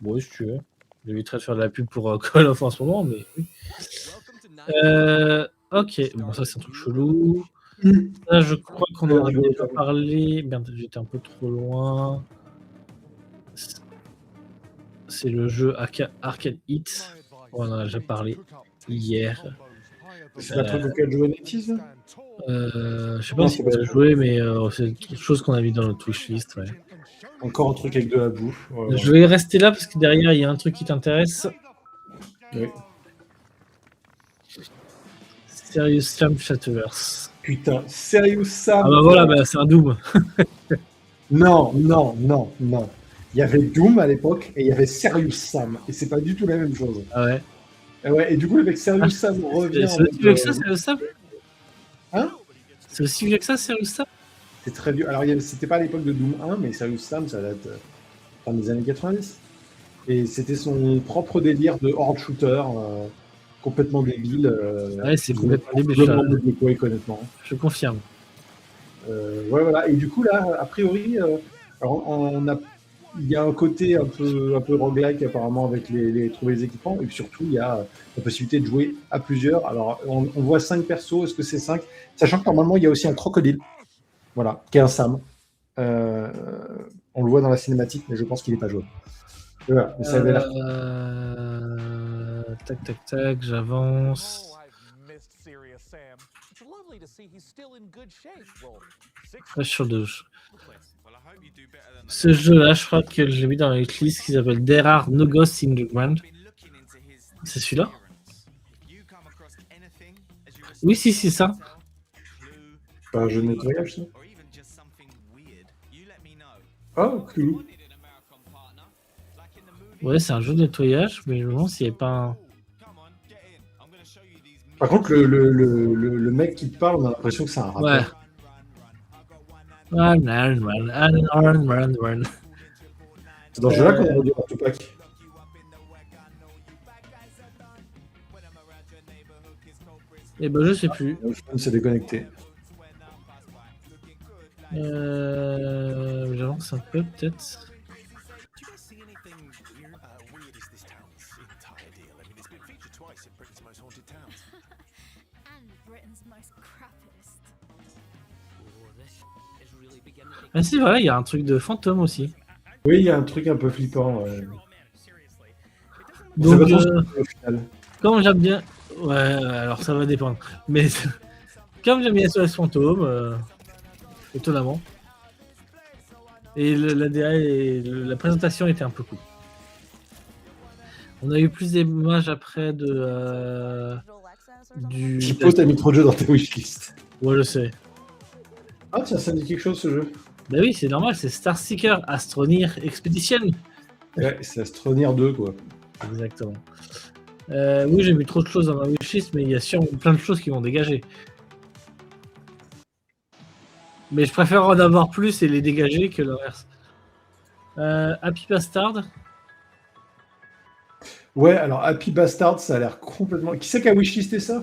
Bon, si tu veux. J'éviterai de faire de la pub pour Call of en ce moment, mais oui. Ok, bon, ça c'est un truc chelou. Là, je crois qu'on en a déjà parlé. Merde, j'étais un peu trop loin. C'est le jeu Arcade Hit. On en a déjà parlé hier. C'est un truc auquel jouer Netiz je sais pas si on a joué, mais c'est quelque chose qu'on a mis dans notre wishlist. Ouais. Encore un truc avec de la bouffe. Je vais rester là parce que derrière il y a un truc qui t'intéresse. Oui. Serious Sam Shatterverse. Putain, Serious Sam. Ah bah voilà, c'est un Doom. Non. Il y avait Doom à l'époque et il y avait Serious Sam. Et c'est pas du tout la même chose. Ah ouais. Et ouais, et du coup, avec Serious Sam, on revient. C'est aussi vieux que ça, Serious Sam? Hein? C'est aussi vieux que ça, Serious Sam? C'est très vieux. Alors, c'était pas à l'époque de Doom 1, mais Serious Sam, ça date fin des années 90. Et c'était son propre délire de horde shooter, complètement débile. Ouais, c'est complètement débile. Honnêtement. Je confirme. Ouais, voilà. Et du coup, là, a priori, il y a un côté un peu roguelike apparemment avec trouver les équipements. Et puis surtout, il y a la possibilité de jouer à plusieurs. Alors, on voit 5 persos. Est-ce que c'est 5? Sachant que normalement, il y a aussi un crocodile. Voilà, qui est un Sam. On le voit dans la cinématique, mais je pense qu'il n'est pas joué. Voilà, ça avait l'air. Tac, j'avance. Sur deux. Ce jeu-là, je crois que j'ai mis dans la liste qui s'appelle There Are No Ghosts in the Ground. C'est celui-là? Oui, si, c'est ça. Pas un jeu de nettoyage, ça? Oh, cool. Ouais, c'est un jeu de nettoyage, mais je me demande s'il n'y avait pas un... Par contre, le mec qui te parle, on a l'impression que c'est un rappeur. C'est dans ce jeu-là qu'on va dire Tupac. Eh ben, je sais plus. Le phone s'est déconnecté. J'avance un peu, peut-être. Ah si, voilà, il y a un truc de fantôme aussi. Oui, il y a un truc un peu flippant. Donc, comme j'aime bien... Ouais, alors ça va dépendre. Mais comme j'aime bien SOS Fantôme, étonnamment. Et la présentation était un peu cool. On a eu plus d'images après du... Tipo, t'as mis trop de jeux dans tes wishlists. Ouais, je sais. Ah tiens, ça me dit quelque chose ce jeu. Bah oui, c'est normal, c'est Star Seeker Astroneer Expedition. Ouais, c'est Astroneer 2, quoi. Exactement. Oui, j'ai mis trop de choses dans ma wishlist, mais il y a sûrement plein de choses qui vont dégager. Mais je préfère en avoir plus et les dégager que l'inverse. Happy Bastard. Ouais, alors Happy Bastard, ça a l'air complètement... Qui c'est qui a wishlisté ça?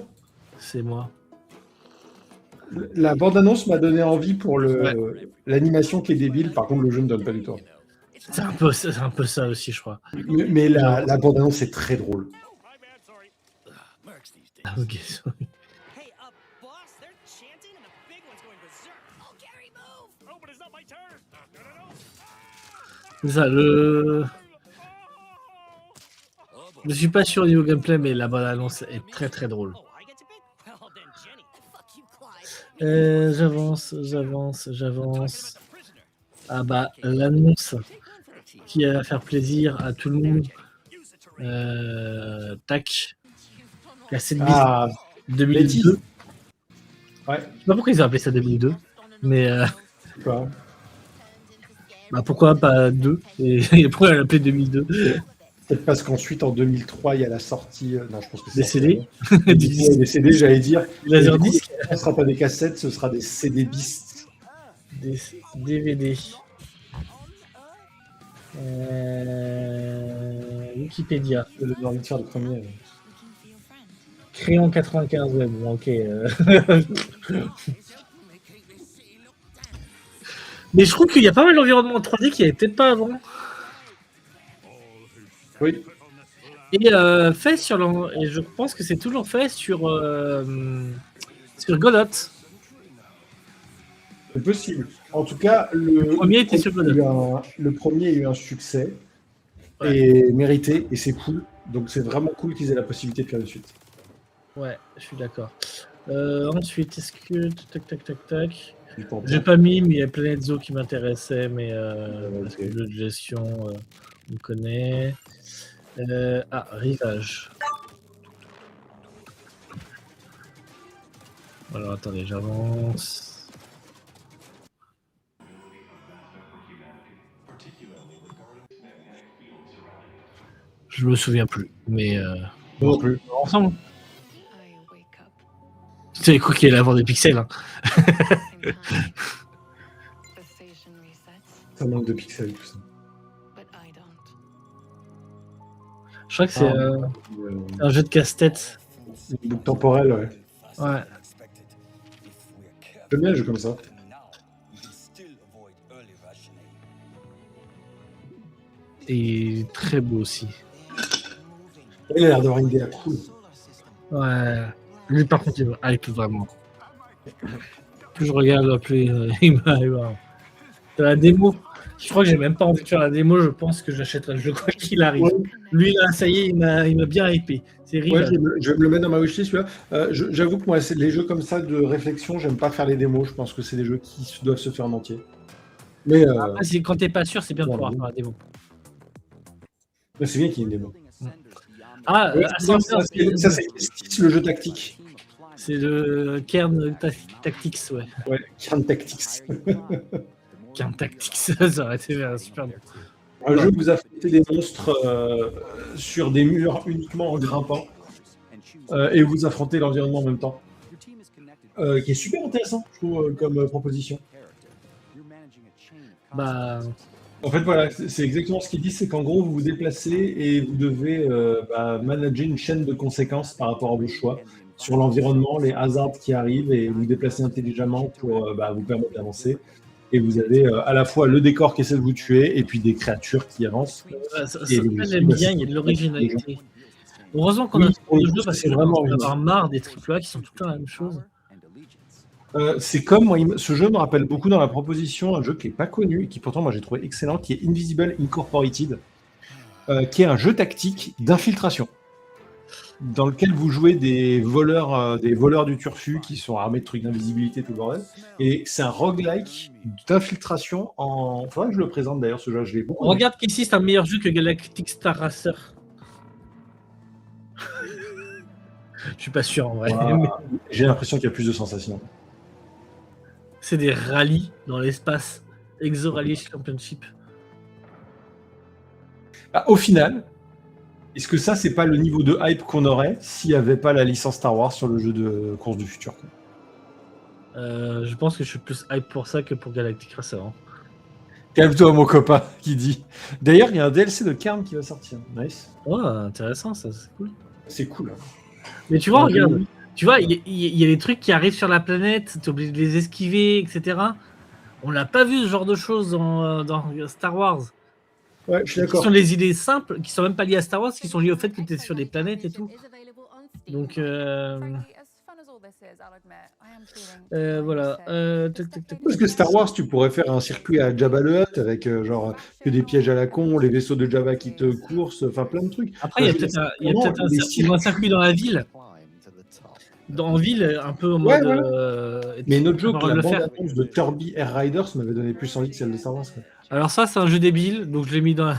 C'est moi. La bande-annonce m'a donné envie pour l'animation qui est débile, par contre le jeu ne donne pas du tout. C'est un peu ça aussi, je crois. Mais la bande-annonce est très drôle. Ok, sorry. C'est ça, je suis pas sûr au niveau gameplay, mais la bande-annonce est très très drôle. J'avance. Ah bah, l'annonce qui va faire plaisir à tout le monde. Tac. La 7 bis 2002. Ouais. Je sais pas pourquoi ils ont appelé ça 2002, mais Quoi bah pourquoi pas 2 et pourquoi elle l'appelait 2002? Peut-être parce qu'ensuite, en 2003, il y a la sortie... Non, je pense que c'est... Des CD. Des CD, j'allais dire. Laserdisc. Ce ne sera pas des cassettes, ce sera des CD bis. Des DVD. Wikipédia. J'ai envie de faire le premier. Créé en 95, ouais, bon, ok. Mais je trouve qu'il y a pas mal d'environnements 3D qui avait peut-être pas avant. Oui. Et fait sur et je pense que c'est toujours fait sur Godot. C'est possible. En tout cas, le premier était sur Godot. Le premier a eu un succès et mérité, et c'est cool. Donc c'est vraiment cool qu'ils aient la possibilité de faire une suite. Ouais, je suis d'accord. Ensuite, est-ce que... Tac. J'ai pas mis, mais il y a Planet Zoo qui m'intéressait, mais parce que le jeu de gestion, on connaît. Rivage. Alors attendez, j'avance. Je me souviens plus, mais Non plus. Ensemble. C'est quoi qui est l'avant des pixels, hein. Ça manque de pixels, tout ça. Je crois que c'est un jeu de casse-tête. Une boucle temporelle, ouais. Ouais. J'aime bien un jeu comme ça. Et très beau aussi. Il a l'air d'avoir une idée cool. Ouais. Lui, par contre, il me hype vraiment. Plus je regarde, plus il me hype. La démo. Je crois que j'ai même pas envie de faire la démo. Je pense que j'achèterai le jeu quoi qu'il arrive. Ouais. Lui, là, ça y est, il m'a bien hypé. C'est ouais, je vais me le mettre dans ma wishlist, celui-là. J'avoue que moi, c'est les jeux comme ça de réflexion, j'aime pas faire les démos. Je pense que c'est des jeux qui doivent se faire en entier. Mais après, quand t'es pas sûr, c'est bien de pouvoir faire la démo. Mais c'est bien qu'il y ait une démo. Ah, ça c'est le jeu tactique. C'est le Kern Tactics, ouais. Ouais, Kern Tactics. Kern Tactics, ça aurait été super bien. Un jeu où vous affrontez des monstres sur des murs uniquement en grimpant et vous affrontez l'environnement en même temps. Qui est super intéressant, je trouve, comme proposition. Bah, En fait, voilà, c'est exactement ce qu'il dit, c'est qu'en gros, vous vous déplacez et vous devez manager une chaîne de conséquences par rapport à vos choix sur l'environnement, les hasards qui arrivent et vous déplacer intelligemment pour vous permettre d'avancer. Et vous avez à la fois le décor qui essaie de vous tuer et puis des créatures qui avancent. ça, Et j'aime bien, il y a de l'originalité. Heureusement qu'on a ce jeu parce que je commence à avoir marre des AAA qui sont tout le temps la même chose. C'est comme, moi, ce jeu me rappelle beaucoup dans la proposition un jeu qui n'est pas connu et qui pourtant moi j'ai trouvé excellent, qui est Invisible Incorporated, qui est un jeu tactique d'infiltration dans lequel vous jouez des voleurs du turfu qui sont armés de trucs d'invisibilité, tout le bordel. Et c'est un roguelike d'infiltration en... Faudrait que je le présente d'ailleurs, ce jeu, je l'ai beaucoup. Regarde qu'ici, c'est un meilleur jeu que Galactic Star Racer. Je suis pas sûr en vrai. Wow. J'ai l'impression qu'il y a plus de sensations. C'est des rallyes dans l'espace. Exo Rally Championship. Au final, est-ce que ça, c'est pas le niveau de hype qu'on aurait s'il n'y avait pas la licence Star Wars sur le jeu de course du futur? Je pense que je suis plus hype pour ça que pour Galactic Racer. Hein. Calme-toi, mon copain, qui dit. D'ailleurs, il y a un DLC de Karn qui va sortir. Nice. Oh, intéressant, ça, c'est cool. C'est cool. Mais tu vois, regarde, tu vois, il y a des trucs qui arrivent sur la planète, t'es obligé de les esquiver, etc. On n'a pas vu ce genre de choses dans Star Wars. Ouais, je suis d'accord. Qui sont des idées simples, qui sont même pas liées à Star Wars, qui sont liées au fait que tu es sur des planètes et tout. Donc, voilà. Parce que Star Wars, tu pourrais faire un circuit à Jabba le Hutt avec genre que des pièges à la con, les vaisseaux de Jabba qui te coursent, enfin plein de trucs. Après, il y a peut-être un circuit dans la ville. Dans ville, un peu en mode. Ouais. Mais notre jeu, la bande-annonce de Kirby Air Riders m'avait donné plus envie que celle de Star Wars. Quoi. Alors ça, c'est un jeu débile, donc je l'ai mis dans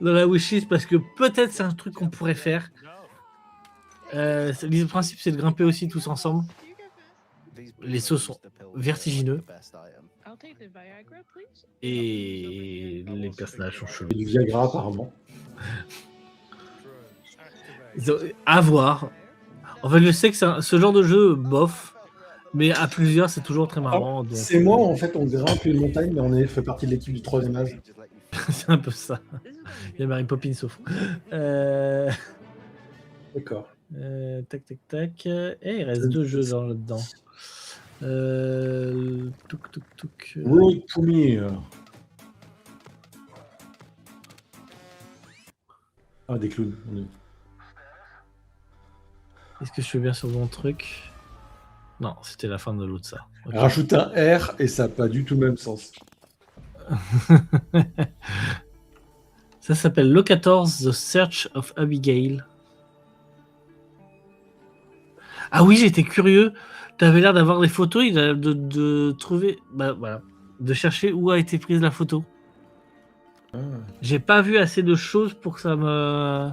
la wishlist parce que peut-être c'est un truc qu'on pourrait faire. Le principe, c'est de grimper aussi tous ensemble. Les sauts sont vertigineux. Et les personnages sont chelous. Et du Viagra, apparemment. À voir. En fait, je sais que c'est ce genre de jeu, bof. Mais à plusieurs, c'est toujours très marrant. Donc... C'est moi, en fait, on grimpe une montagne, mais on fait partie de l'équipe du 3e âge. C'est un peu ça. Il y a Mary Poppins sauf. D'accord. Tac. Il reste 2 jeux là-dedans. Touk. Road to me. Ah, des clowns. Est-ce que je suis bien sur mon truc? Non, c'était la fin de l'autre, ça. Okay. Rajoute un R et ça n'a pas du tout le même sens. Ça s'appelle Locators, The Search of Abigail. Ah oui, j'étais curieux. Tu avais l'air d'avoir des photos, de trouver... voilà. De chercher où a été prise la photo. J'ai pas vu assez de choses pour que ça me...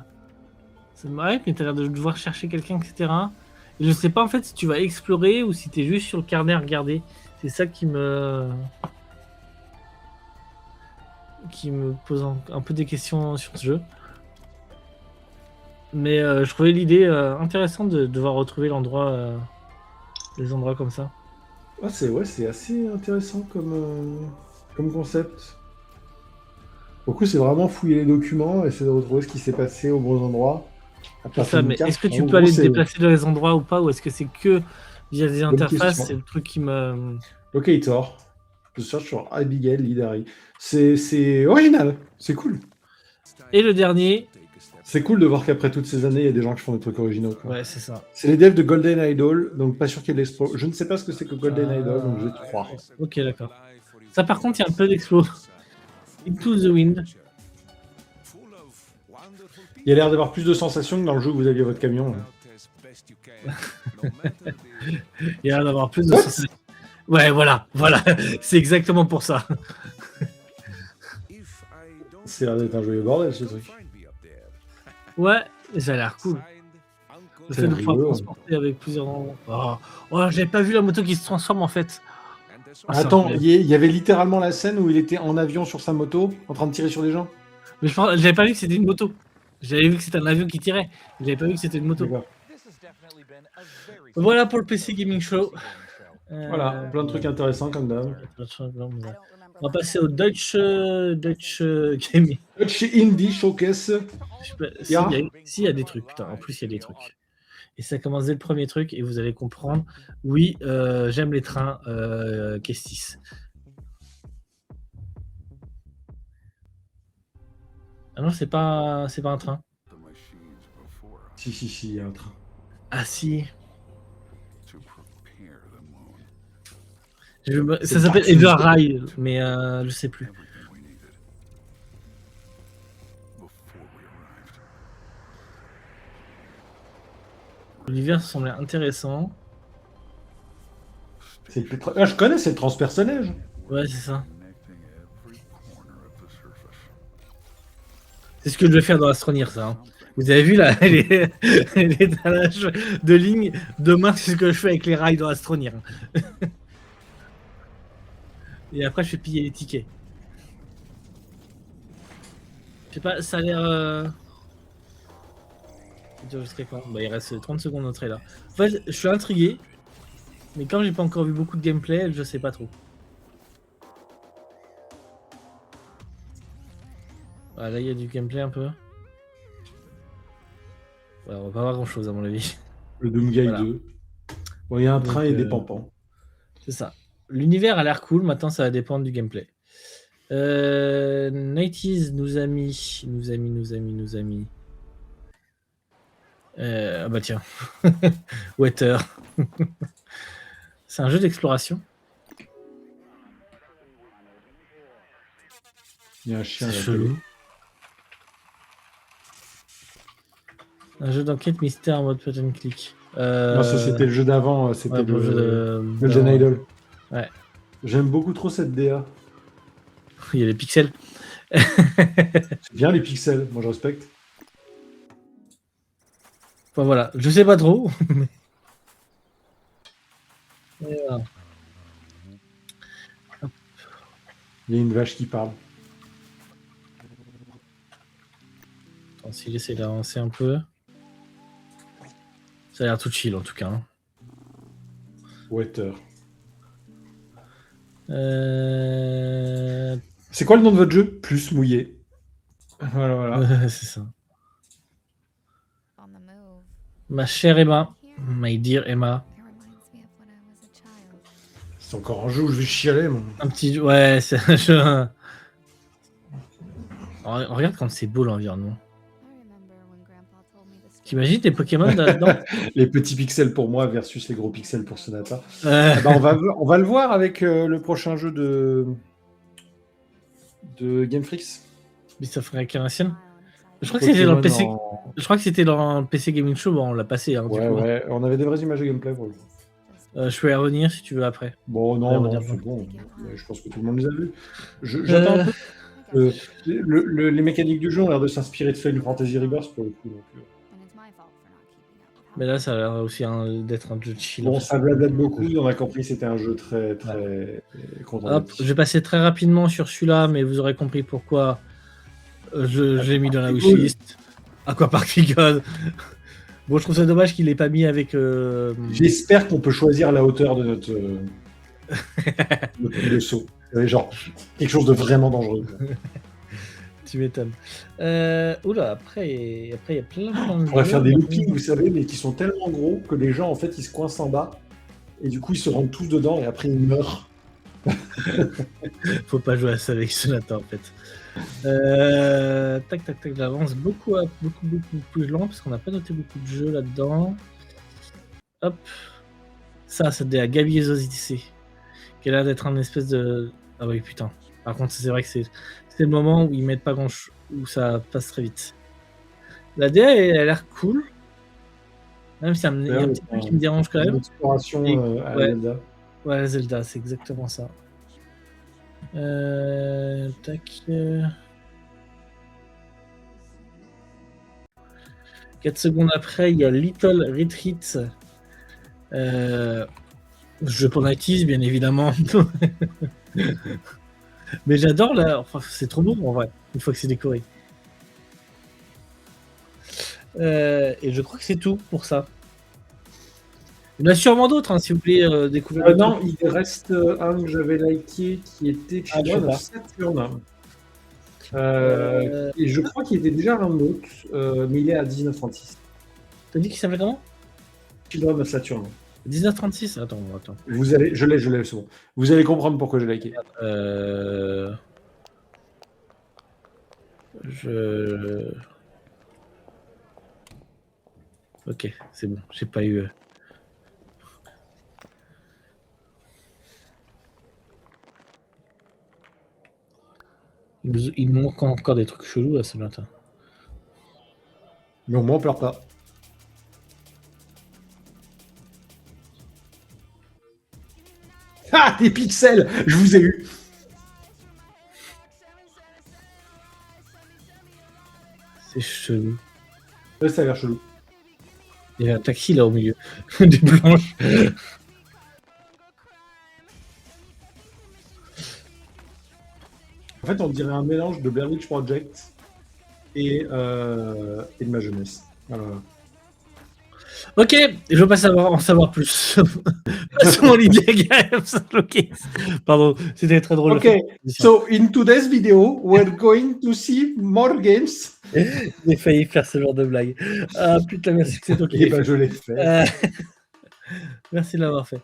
Ça me hype, mais tu as l'air de devoir chercher quelqu'un, etc. Et je sais pas en fait si tu vas explorer ou si tu es juste sur le carnet à regarder. C'est ça qui me pose un peu des questions sur ce jeu. Mais je trouvais l'idée intéressante de devoir retrouver l'endroit, les endroits comme ça. Ah, c'est assez intéressant comme concept. Du coup, c'est vraiment fouiller les documents, essayer de retrouver ce qui s'est passé au bon endroit. C'est ça, mais est-ce que tu peux aller te déplacer dans les endroits ou pas, ou est-ce que c'est que via des interfaces? C'est le truc qui me... Locator. Je cherche sur Abigail Lidari. C'est original, c'est cool. Et le dernier... C'est cool de voir qu'après toutes ces années, il y a des gens qui font des trucs originaux. Quoi. Ouais, c'est ça. C'est les devs de Golden Idol, donc pas sûr qu'il y ait de l'explo. Je ne sais pas ce que c'est que Golden Idol, donc je vais te croire. Ok, d'accord. Ça, par contre, il y a un peu d'explo. Into the Wind. Il y a l'air d'avoir plus de sensations que dans le jeu où vous aviez votre camion. Il y a l'air d'avoir plus de sensations. Ouais, voilà. C'est exactement pour ça. C'est l'air d'être un joyeux bordel, ce truc. Ouais, ça a l'air cool. Le fait de pouvoir transporter avec plusieurs... Oh, j'avais pas vu la moto qui se transforme, en fait. Attends, il y avait littéralement la scène où il était en avion sur sa moto, en train de tirer sur des gens. Mais j'avais pas vu que c'était une moto. J'avais vu que c'était un avion qui tirait. J'avais pas vu que c'était une moto. Voilà pour le PC Gaming Show. Voilà, plein de trucs intéressants comme d'hab. On va passer au Dutch Gaming. Dutch Indie Showcase. Si, il y a des trucs, putain, en plus il y a des trucs. Et ça commence dès le premier truc et vous allez comprendre. Oui, j'aime les trains Kestis. Ah non, c'est pas un train. Si, il y a un train. Ah si. Ça s'appelle Everride, mais je sais plus. L'univers semblait intéressant. Je connais, c'est le transpersonnage. Ouais, c'est ça. C'est ce que je vais faire dans Astroneer, ça. Hein. Vous avez vu là, les étalages de lignes. Demain, c'est ce que je fais avec les rails dans Astroneer. Et après, je vais piller les tickets. Je sais pas, ça a l'air. Jusqu'à quand ? Bah, il reste 30 secondes au trailer. En fait, je suis intrigué. Mais comme j'ai pas encore vu beaucoup de gameplay, je sais pas trop. Ah, là, il y a du gameplay un peu. Ouais, on va pas voir grand chose à mon avis. Le Doomguy 2. Bon, il y a un train et des pampans. C'est ça. L'univers a l'air cool, maintenant ça va dépendre du gameplay. 90s nous a mis. Ah bah tiens. Wetter. C'est un jeu d'exploration. Il y a un chien chelou. Un jeu d'enquête mystère en mode point and click. Non, ça c'était le jeu d'avant, c'était ouais, le jeu de Golden Idol. Ouais. J'aime beaucoup trop cette DA. Il y a les pixels. C'est bien les pixels, moi je respecte. Enfin voilà, je sais pas trop. Voilà. Il y a une vache qui parle. Attends, s'il essaie d'avancer un peu. Ça a l'air tout chill en tout cas. Hein. Wetter. C'est quoi le nom de votre jeu ? Plus mouillé. Voilà. C'est ça. Ma chère Emma. My dear Emma. C'est encore un jeu où je vais chialer, mon. Un petit... Ouais, c'est un jeu... On regarde comme c'est beau l'environnement. T'imagines tes Pokémon là-dedans ? Les petits pixels pour moi versus les gros pixels pour Sonata. Bah, on va le voir avec le prochain jeu de Game Freaks. Beast of Reincarnation. Je crois que c'était dans le PC. Je crois que c'était dans le PC Gaming Show. Bon, on l'a passé. Hein, ouais. On avait des vraies images de gameplay pour le coup. Je peux y revenir si tu veux après. Bon, non, c'est bon. Je pense que tout le monde les a vus. J'attends un peu. Les mécaniques du jeu ont l'air de s'inspirer de Final Fantasy Rebirth pour le coup. Donc, mais là, ça a l'air aussi d'être un jeu de chill. Bon, ça blablate beaucoup. On a compris que c'était un jeu très Hop, je vais passer très rapidement sur celui-là, mais vous aurez compris pourquoi j'ai mis dans la wishlist. Aquapark Figure. Bon, je trouve ça dommage qu'il l'ait pas mis avec. J'espère qu'on peut choisir la hauteur de notre de saut. Genre quelque chose de vraiment dangereux. Tu m'étonnes. Oula, après il y a plein de. On pourrait faire des loopings, vous savez, mais qui sont tellement gros que les gens en fait ils se coincent en bas et du coup ils se rendent tous dedans et après ils meurent. Faut pas jouer à ça avec Sonata en fait. Tac, j'avance beaucoup plus lent parce qu'on n'a pas noté beaucoup de jeux là-dedans. Hop. Ça c'est à Gabi Odyssey. Qui a l'air d'être un espèce de. Ah oui, putain. Par contre, c'est vrai que c'est le moment où ils mettent pas grand-chose, où ça passe très vite. La DA, elle a l'air cool. Même si il y a un petit truc qui me dérange quand même. L'exploration à Zelda. Ouais, Zelda, c'est exactement ça. Tac. 4 secondes après, il y a Little Retreat. Jeu pour Nighties, bien évidemment. Mais j'adore là. Enfin, c'est trop beau en vrai, une fois que c'est décoré. Et je crois que c'est tout pour ça. Il y en a sûrement d'autres, hein, si vous voulez découvrir. Non, il reste un que j'avais liké qui était Children of Saturn. Et je crois qu'il était déjà un autre, mais il est à 1936. T'as dit qu'il s'appelait comment? Children of Saturn. 1936. Attends. Je l'ai, c'est bon. Vous allez comprendre pourquoi j'ai liké. Ok, c'est bon, j'ai pas eu. Il me manque encore des trucs chelous à ce matin. Mais au moins on pleure pas. Ah, des pixels! Je vous ai eu! C'est chelou. Ouais, ça a l'air chelou. Il y a un taxi là au milieu. Des blanches. En fait, on dirait un mélange de Blair Witch Project et de ma jeunesse. Ok, je veux pas en savoir plus. Passons à l'idée Games. Ok. Pardon, c'était très drôle. Ok, so in today's video, we're going to see more games. J'ai failli faire ce genre de blague. Ah putain, merci que c'est toi qui l'ai fait. Je l'ai fait. Merci de l'avoir fait.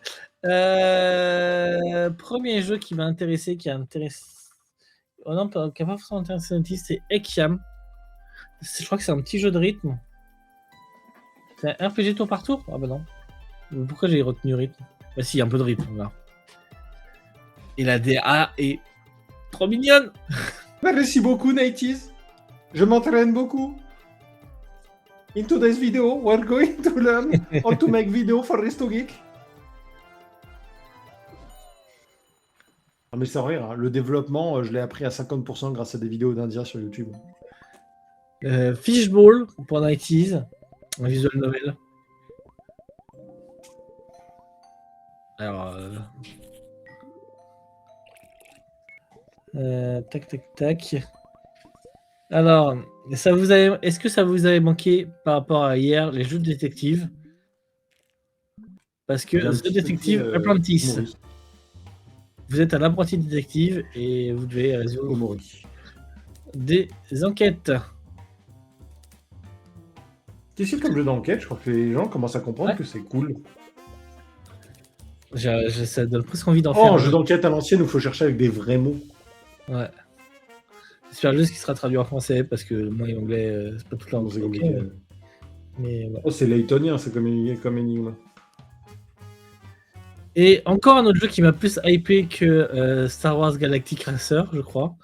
Premier jeu qui m'a intéressé, qui a intéressé. Oh non, qui n'a pas forcément intéressé Notice, c'est Ekiam. Je crois que c'est un petit jeu de rythme. C'est un RPG tour par tour? Ah bah non. Pourquoi j'ai retenu rythme? Bah si, un peu de rythme là. Et la DA est trop mignonne. Merci beaucoup, Nighties. Je m'entraîne beaucoup. In today's video, we're going to learn how to make video for Resto-Geek. Non mais sans rire, hein. Le développement, je l'ai appris à 50% grâce à des vidéos d'Indiens sur YouTube. Fishball pour Nighties, un visual novel. Alors, tac. Alors, est-ce que ça vous avait manqué par rapport à hier, les jeux de détective? Parce que The Detective Apprentice, vous êtes un apprenti détective et vous devez résoudre des enquêtes. C'est comme jeu d'enquête, je crois que les gens commencent à comprendre que c'est cool. Ça donne presque envie d'en faire. Un jeu d'enquête à l'ancienne où il faut chercher avec des vrais mots. Ouais. J'espère juste qu'il sera traduit en français parce que moi et anglais, c'est pas tout là. Mais voilà. Oh, c'est laytonien, c'est comme énigme. Et encore un autre jeu qui m'a plus hypé que Star Wars Galactic Racer, je crois.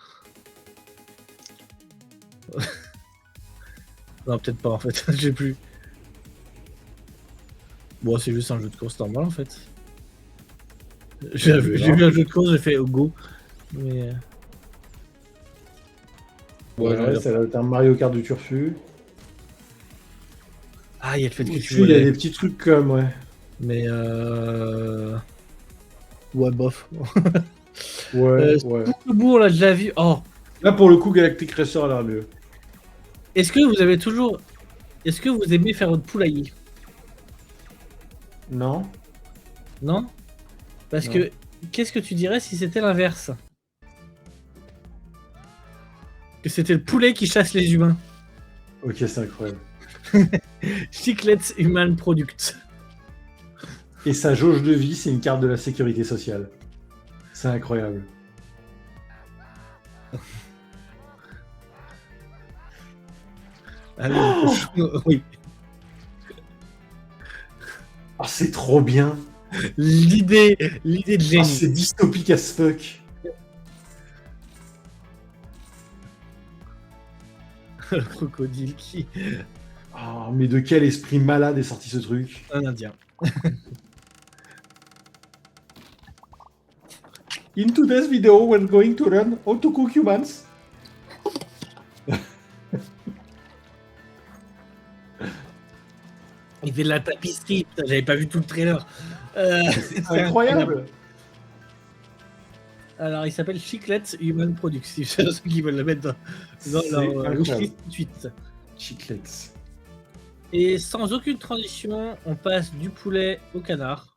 Non, peut-être pas en fait, j'ai plus. Bon, c'est juste un jeu de course normal en fait. J'ai vu un jeu de course, j'ai fait go. Mais. Ouais, ça va être un Mario Kart du Turfu. Ah, il y a le fait que tu vois. Il y a des petits trucs comme, ouais. Mais ouais, bof. ouais. On l'a déjà vu. Oh. Là, pour le coup, Galactic Racer a l'air mieux. Est-ce que vous avez toujours. Est-ce que vous aimez faire votre poulailler? Non. Non? Parce que qu'est-ce que tu dirais si c'était l'inverse? Que c'était le poulet qui chasse les humains. Ok, c'est incroyable. Chiclets Human Product. Et sa jauge de vie, c'est une carte de la sécurité sociale. C'est incroyable. Ah oui. Ah, c'est trop bien. L'idée de génie. C'est dystopique as fuck. Le crocodile qui... Ah, mais de quel esprit malade est sorti ce truc? Un indien. In today's video, we're going to learn how to cook humans. Il fait de la tapisserie, putain, j'avais pas vu tout le trailer. C'est incroyable. Alors, il s'appelle Chiclets Human Products. C'est ceux qui veulent le mettre dans leur wishlist tout de suite. Chiclets. Et sans aucune transition, on passe du poulet au canard.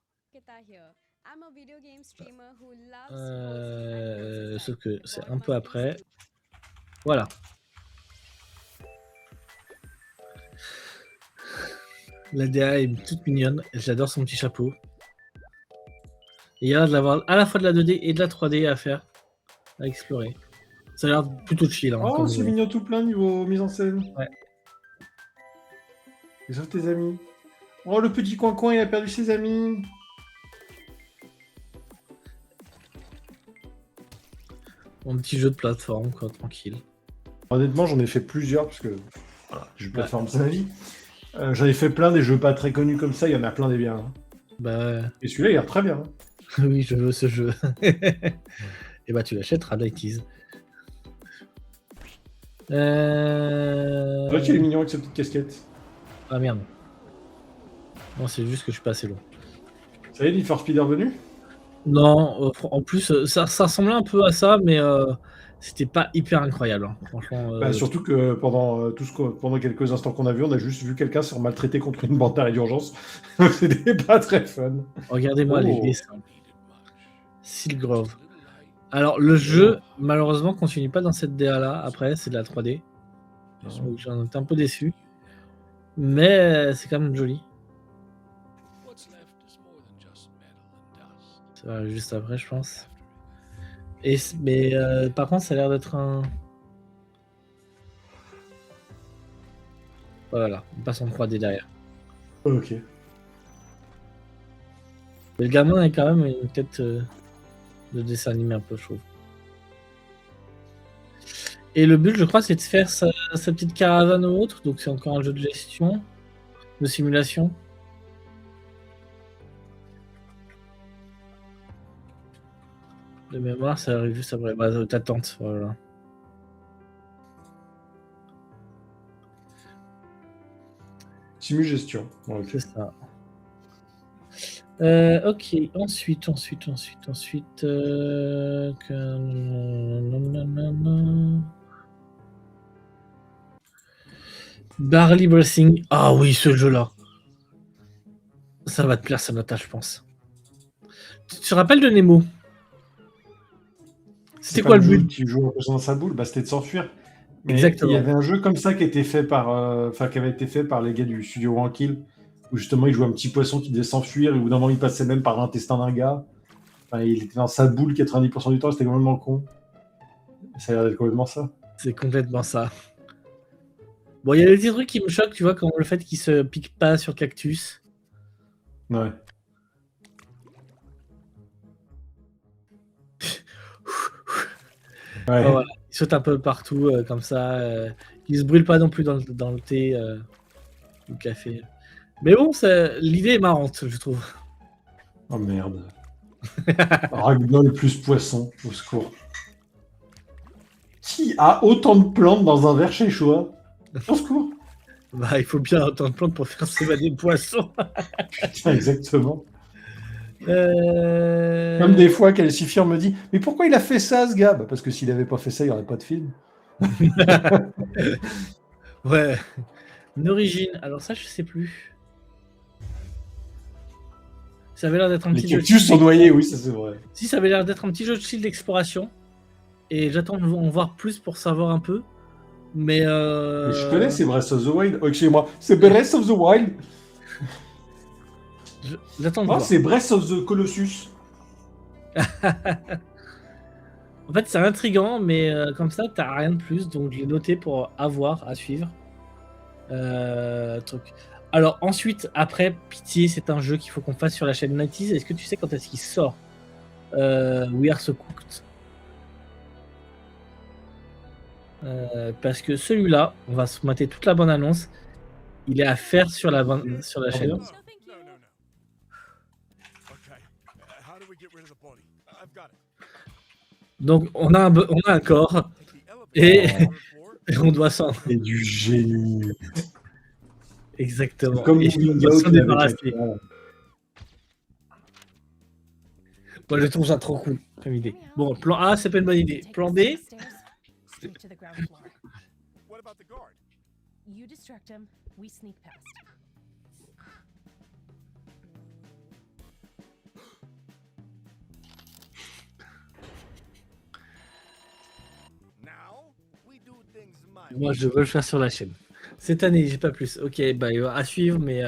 Sauf que c'est un peu après. Voilà. La DA est toute mignonne. J'adore son petit chapeau. Et il y a l'air d'avoir à la fois de la 2D et de la 3D à faire, à explorer. Ça a l'air plutôt chill. Hein, oh, c'est mignon tout plein niveau mise en scène. Ouais. Et sauf tes amis. Oh, le petit coin-coin, il a perdu ses amis. Mon petit jeu de plateforme, quoi, tranquille. Honnêtement, j'en ai fait plusieurs, parce que voilà, jeux de plateforme, c'est ma vie. J'en ai fait plein des jeux pas très connus comme ça, il y en a plein des biens. Hein. Bah... Et celui-là, il a l'air très bien. Hein. Oui, je veux ce jeu. Et bah, tu l'achèteras, Lighties. Ouais, il est mignon avec sa petite casquette. Ah merde. Non, c'est juste que je suis pas assez loin. Ça y est, Need for Speed est revenu? Non, en plus, ça ressemblait un peu à ça, mais c'était pas hyper incroyable. Hein. Franchement. Bah, surtout que pendant quelques instants qu'on a vu, on a juste vu quelqu'un se faire maltraiter contre une bande d'arrêt d'urgence. C'était pas très fun. Regardez-moi les dessins. Silgrove. Alors, le jeu, malheureusement, continue pas dans cette DA-là. Après, c'est de la 3D. Donc, j'en étais un peu déçu. Mais c'est quand même joli. Ça va juste après, je pense. Mais par contre, ça a l'air d'être un... Voilà, on passe en 3D derrière. Ok. Mais le gamin est quand même une tête de dessin animé un peu chauve. Et le but, je crois, c'est de faire sa petite caravane ou autre. Donc c'est encore un jeu de gestion, de simulation. De mémoire, ça arrive juste après. Bah, ta tente, voilà. Simu-gestion. Ouais, c'est ça. Ok, ensuite. Barley Blessing. Ah oui, ce jeu-là. Ça va te plaire, ça Nata, je pense. Tu te rappelles de Nemo? C'était quoi le but? Tu joues dans sa boule, bah, c'était de s'enfuir. Mais exactement. Il y avait un jeu comme ça qui était fait par, qui avait été fait par les gars du studio Wankill, où justement il jouait un petit poisson qui devait s'enfuir et au bout d'un moment il passait même par l'intestin d'un gars. Enfin, il était dans sa boule 90% du temps, c'était complètement con. Ça a l'air d'être complètement ça. C'est complètement ça. Bon, il y a des petits trucs qui me choquent, tu vois, comme le fait qu'il se pique pas sur Cactus. Ouais. Ouais. Oh, voilà. Il saute un peu partout, comme ça. Il se brûle pas non plus dans le thé, le café. Mais bon, l'idée est marrante, je trouve. Oh merde. Ragdoll plus poisson, au secours. Qui a autant de plantes dans un verre chez Shoah? Au secours. Bah, il faut bien autant de plantes pour faire s'évader le poisson. Putain, exactement. Comme des fois, Calcifier me dit « Mais pourquoi il a fait ça, ce gars ?» Bah, parce que s'il avait pas fait ça, il n'y aurait pas de film. Ouais. Une origine. Alors ça, je sais plus. Ça avait l'air d'être un petit jeu. Les cactus sont noyés, oui, ça c'est vrai. Si, ça avait l'air d'être un petit jeu de style d'exploration. Et j'attends en voir plus pour savoir un peu. Mais je connais, c'est Breath of the Wild. Oh, excusez-moi, c'est Breath of the Wild. J'attends de voir. C'est Breath of the Colossus. En fait, c'est intriguant, mais comme ça, t'as rien de plus. Donc, je l'ai noté pour avoir à suivre. Truc. Alors, ensuite, après, pitié, c'est un jeu qu'il faut qu'on fasse sur la chaîne Nighties. Est-ce que tu sais quand est-ce qu'il sort We Are So Cooked. Parce que celui-là, on va se mater toute la bande-annonce. Il est à faire sur la chaîne. Donc, on a un corps et on doit s'en... C'est du génie. Exactement. Comme et on doit s'en débarrasser. Moi, je trouve ça trop cool comme idée. Bon, plan A, c'est pas une bonne idée. Plan B... You distract him, we sneak past. Moi, je veux le faire sur la chaîne. Cette année, j'ai pas plus. Ok, bah, à suivre, mais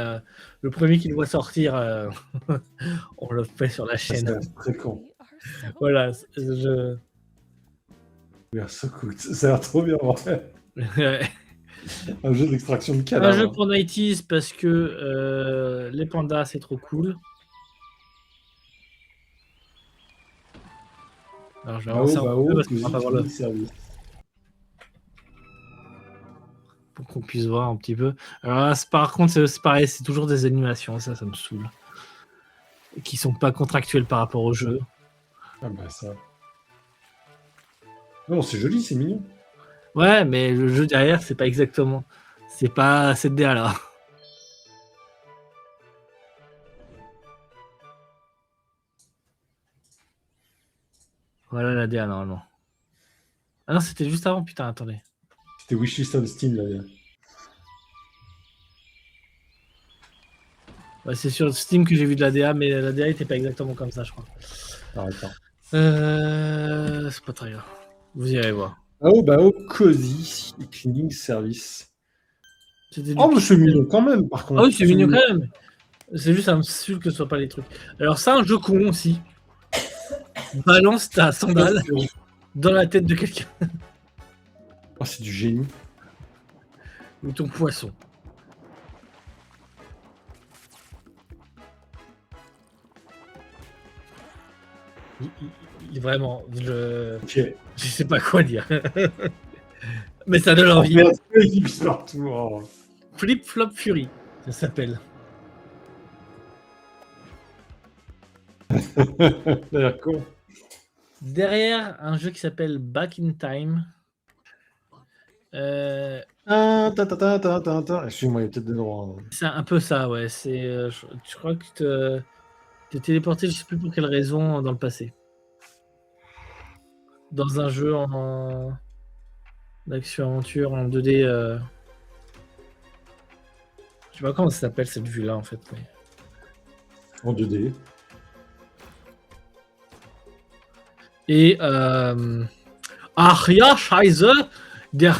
le premier qui le voit sortir, on le fait sur la chaîne. C'est très con. Voilà, je... Ça a l'air trop bien, en vrai. Un jeu d'extraction de cadavres. Un jeu pour 90s parce que les pandas, c'est trop cool. Alors, je vais avancer un peu parce qu'on va pas voir le service. pour qu'on puisse voir un petit peu. Alors là, par contre, c'est pareil, c'est toujours des animations, ça me saoule. Et qui sont pas contractuelles par rapport au jeu. Ah bah ça. Non, c'est joli, c'est mignon. Ouais, mais le jeu derrière, c'est pas exactement. C'est pas cette DA là. Voilà la DA normalement. Ah non, c'était juste avant, putain, attendez. C'était Wishlist on Steam là. Ouais, c'est sur Steam que j'ai vu de la DA, mais la DA était pas exactement comme ça, je crois. Attends. C'est pas très grave. Vous irez voir. Cozy Cleaning Service. Oh, mais c'est mignon quand même, par contre. Ah oui, c'est mignon quand même. C'est juste un sûr que ce soit pas les trucs. Alors, c'est un jeu con aussi. Balance ta sandale dans la tête de quelqu'un. Oh, c'est du génie. Ou ton poisson. Vraiment, je sais pas quoi dire. Mais ça donne envie. Flip Flop Fury, ça s'appelle. D'accord. Derrière, un jeu qui s'appelle Back in Time. Excuse-moi, il y a peut-être des droits. C'est un peu ça, ouais. Je crois que t'es téléporté, je sais plus pour quelle raison, dans le passé. Dans un jeu en action-aventure, en 2D. Je sais pas comment ça s'appelle cette vue-là, en fait. Mais... En 2D. Et Aria Scheiße, der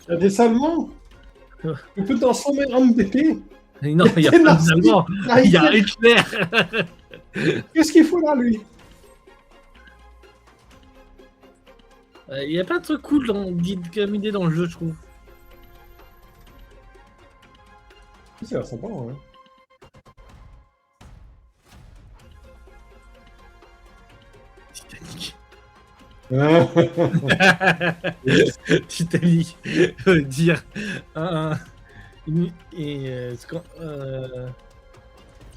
Il y a des Allemands. Tu peux transformer en BP. Non, il n'y a pas d'Allemand. Il y a Hitler. Qu'est-ce qu'il faut là, lui? Il y a plein de trucs cool comme idée dans le jeu, je trouve. Ça a l'air sympa, ouais. Titanic. Dire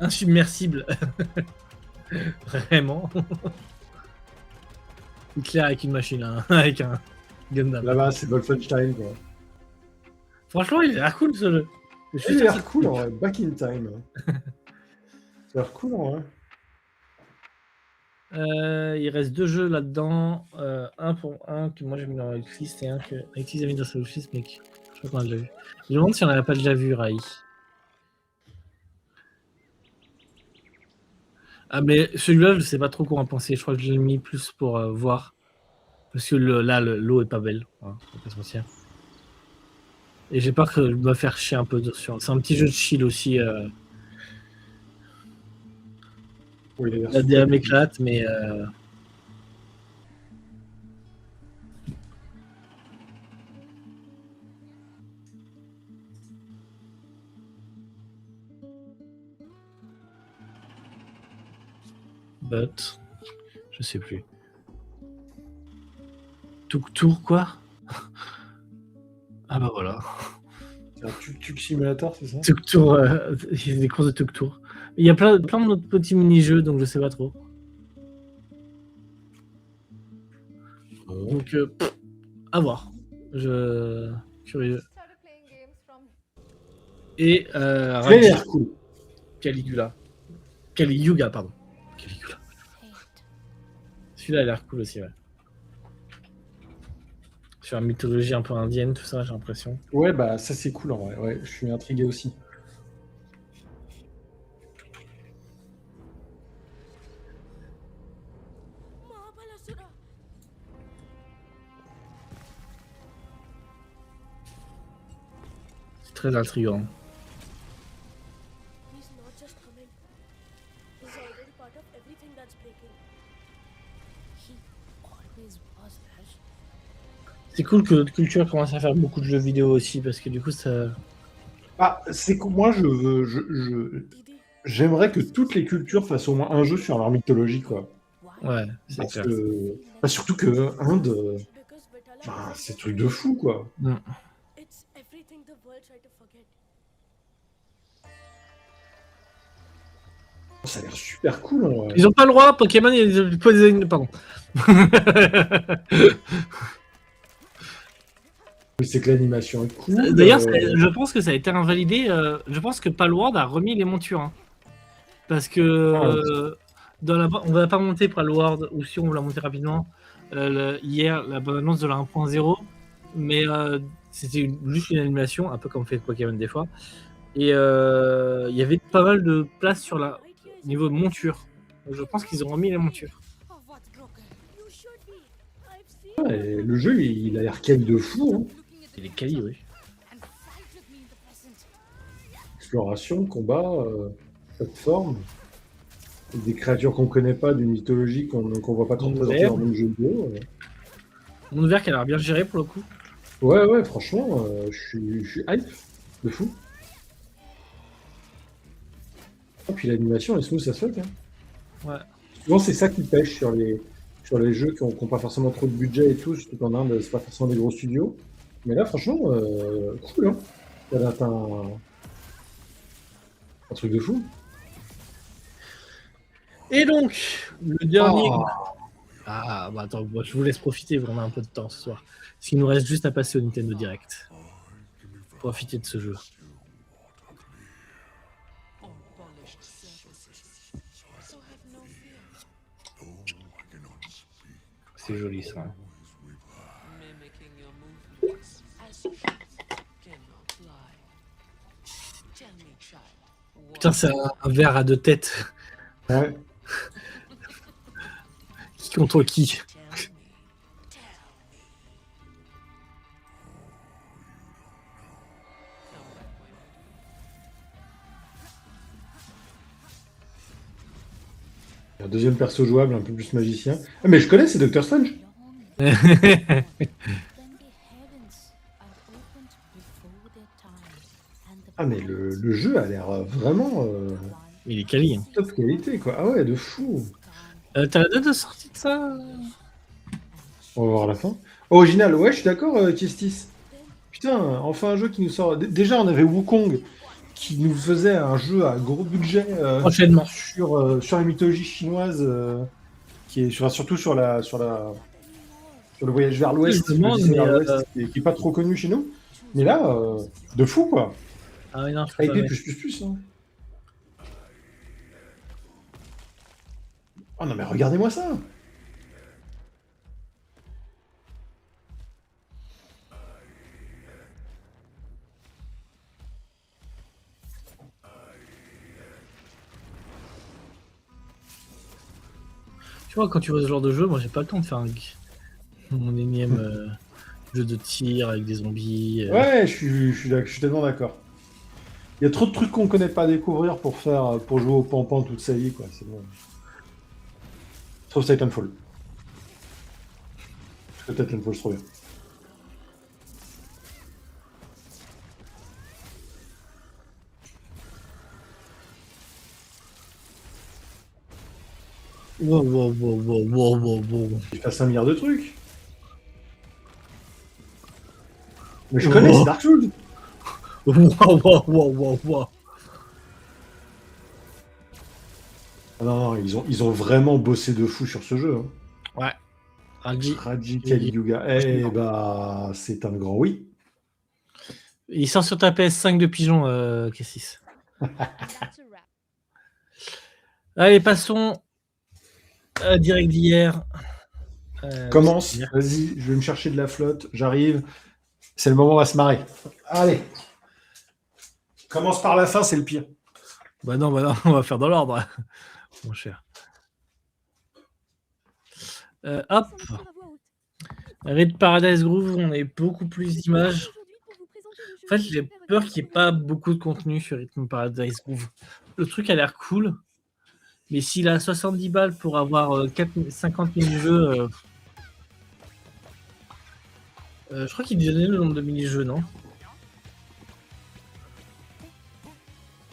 insubmersible. Vraiment. Hitler avec une machine, hein, avec un Gundam. Là-bas, c'est Wolfenstein, quoi. Franchement, il a l'air cool ce jeu. Il a l'air cool, en vrai. Back in Time. Ça a l'air cool, en vrai. Il reste 2 jeux là-dedans. Un que moi j'ai mis dans la liste et un que Alexis a mis dans sa liste, mais je crois qu'on a déjà vu. Je me demande si on n'avait pas déjà vu Rai. Ah, mais celui-là, je sais pas trop quoi en penser. Je crois que je l'ai mis plus pour voir. Parce que là, l'eau est pas belle. Hein, faut pas se mentir. Et j'ai peur que je me faire chier un peu dessus. C'est un petit jeu de chill aussi. Oui, la DA m'éclate, mais. But. Je sais plus. Tuk-Tour, quoi? Ah bah voilà. C'est un Tuk-Tuk Simulator, c'est ça? Tuk-Tour, il y a des courses de Tuk-Tour. Il y a plein d'autres petits mini-jeux, donc je sais pas trop. Donc, à voir. Curieux. Et cool. Caligula, pardon. Caligula. Celui-là a l'air cool aussi, ouais. Sur la mythologie un peu indienne, tout ça, j'ai l'impression. Ouais, bah ça c'est cool en vrai. Ouais, je suis intrigué aussi. C'est très intriguant. He's not just coming. He's already part of everything that's breaking. He always was there. C'est cool que notre culture commence à faire beaucoup de jeux vidéo aussi, parce que du coup, ça... Ah, c'est que moi Didi, j'aimerais que toutes les cultures fassent au moins un jeu sur leur mythologie, quoi. why? Ouais, c'est Parce clair. que... bah, surtout que Inde, Because Vitala enfin, was c'est un truc de fou, quoi. it's everything the world tried to forget. Ça a l'air super cool, en vrai. Ils ont pas le droit, Pokémon, ils ont pas des... Pardon. Mais c'est que l'animation est cool. D'ailleurs, je pense que ça a été invalidé. Je pense que Palworld a remis les montures. Hein. Parce que on va pas monter Palworld, ou si on va la monter rapidement, hier, la bonne annonce de la 1.0. Mais c'était juste une animation, un peu comme fait Pokémon des fois. Et il y avait pas mal de place sur la niveau monture. Donc, je pense qu'ils ont remis les montures. Oh, what's broken? You should be. I've seen. Et le jeu, il a l'air quali de fou. Hein. Il est quali, oui. Exploration, combat, plateforme. Des créatures qu'on connaît pas, d'une mythologie qu'on voit pas trop Monde présenter vert. dans le même jeu vidéo. Monde vert qui a l'air bien géré pour le coup. Ouais, franchement, je suis hype de fou. Et puis l'animation est smooth as fuck. Hein. Ouais. Souvent, c'est ça qui pêche sur les jeux qui n'ont pas forcément trop de budget et tout, surtout qu'en Inde, c'est pas forcément des gros studios. Mais là, franchement, cool. Hein. Ça a atteint un truc de fou. Et donc, le dernier. Oh. Ah, bah attends, moi, je vous laisse profiter, on a un peu de temps ce soir. Parce qu'il nous reste juste à passer au Nintendo Direct. Profitez de ce jeu. C'est joli ça. Mimicking your movements as you cannot fly. Tell me, child. Putain, c'est un verre à deux têtes. Ouais. Qui contre qui? Tell me. Tell me. Come back when you Un deuxième perso jouable, un peu plus magicien. Ah, mais je connais, c'est Doctor Strange. Then the heavens are opened before their time, and the Ah, mais le jeu a l'air vraiment Il est quali. Hein. top qualité, quoi. Ah ouais, de fou. T'as la date de sortie de ça? On va voir à la fin. Original, ouais, je suis d'accord, Kestis. Putain, enfin un jeu qui nous sort. Déjà, on avait Wukong qui nous faisait un jeu à gros budget Prochainement. sur la mythologie chinoise, qui est surtout sur le voyage vers l'ouest, Je me demande, l'Odyssée vers mais, l'ouest, qui est pas trop connu chez nous. Mais là, de fou, quoi. Ah oui, non, je peux pas IP mettre. plus. Hein. Oh non, mais regardez-moi ça. Tu vois, quand tu vois ce genre de jeu, moi j'ai pas le temps de faire mon énième jeu de tir avec des zombies. Ouais, je suis tellement d'accord. Il y a trop de trucs qu'on connaît pas à découvrir pour jouer au pampan toute sa vie, quoi. C'est bon. Sauf Titanfall. Parce que Titanfall, c'est trop bien. Wow. Il fasse 1 milliard de trucs. Mais je connais, c'est Dark Souls. Wow. Ah non, ils ont vraiment bossé de fou sur ce jeu. Hein. Ouais. Raji Kali-Yuga. Eh bah, c'est un grand oui. Il sort sur ta PS5 de pigeon, K6. that's a wrap. Allez, passons à direct d'hier. Commence, vas-y, je vais me chercher de la flotte, j'arrive. C'est le moment, on va se marrer. Allez. Commence par la fin, c'est le pire. Bah non, on va faire dans l'ordre, mon cher. Hop. Raid Paradise Groove, on a beaucoup plus d'images. En fait, j'ai peur qu'il n'y ait pas beaucoup de contenu sur Rhythm Paradise Groove. Le truc a l'air cool, mais s'il a 70 balles pour avoir 50 mini-jeux, je crois qu'il donnait le nombre de mini-jeux, non?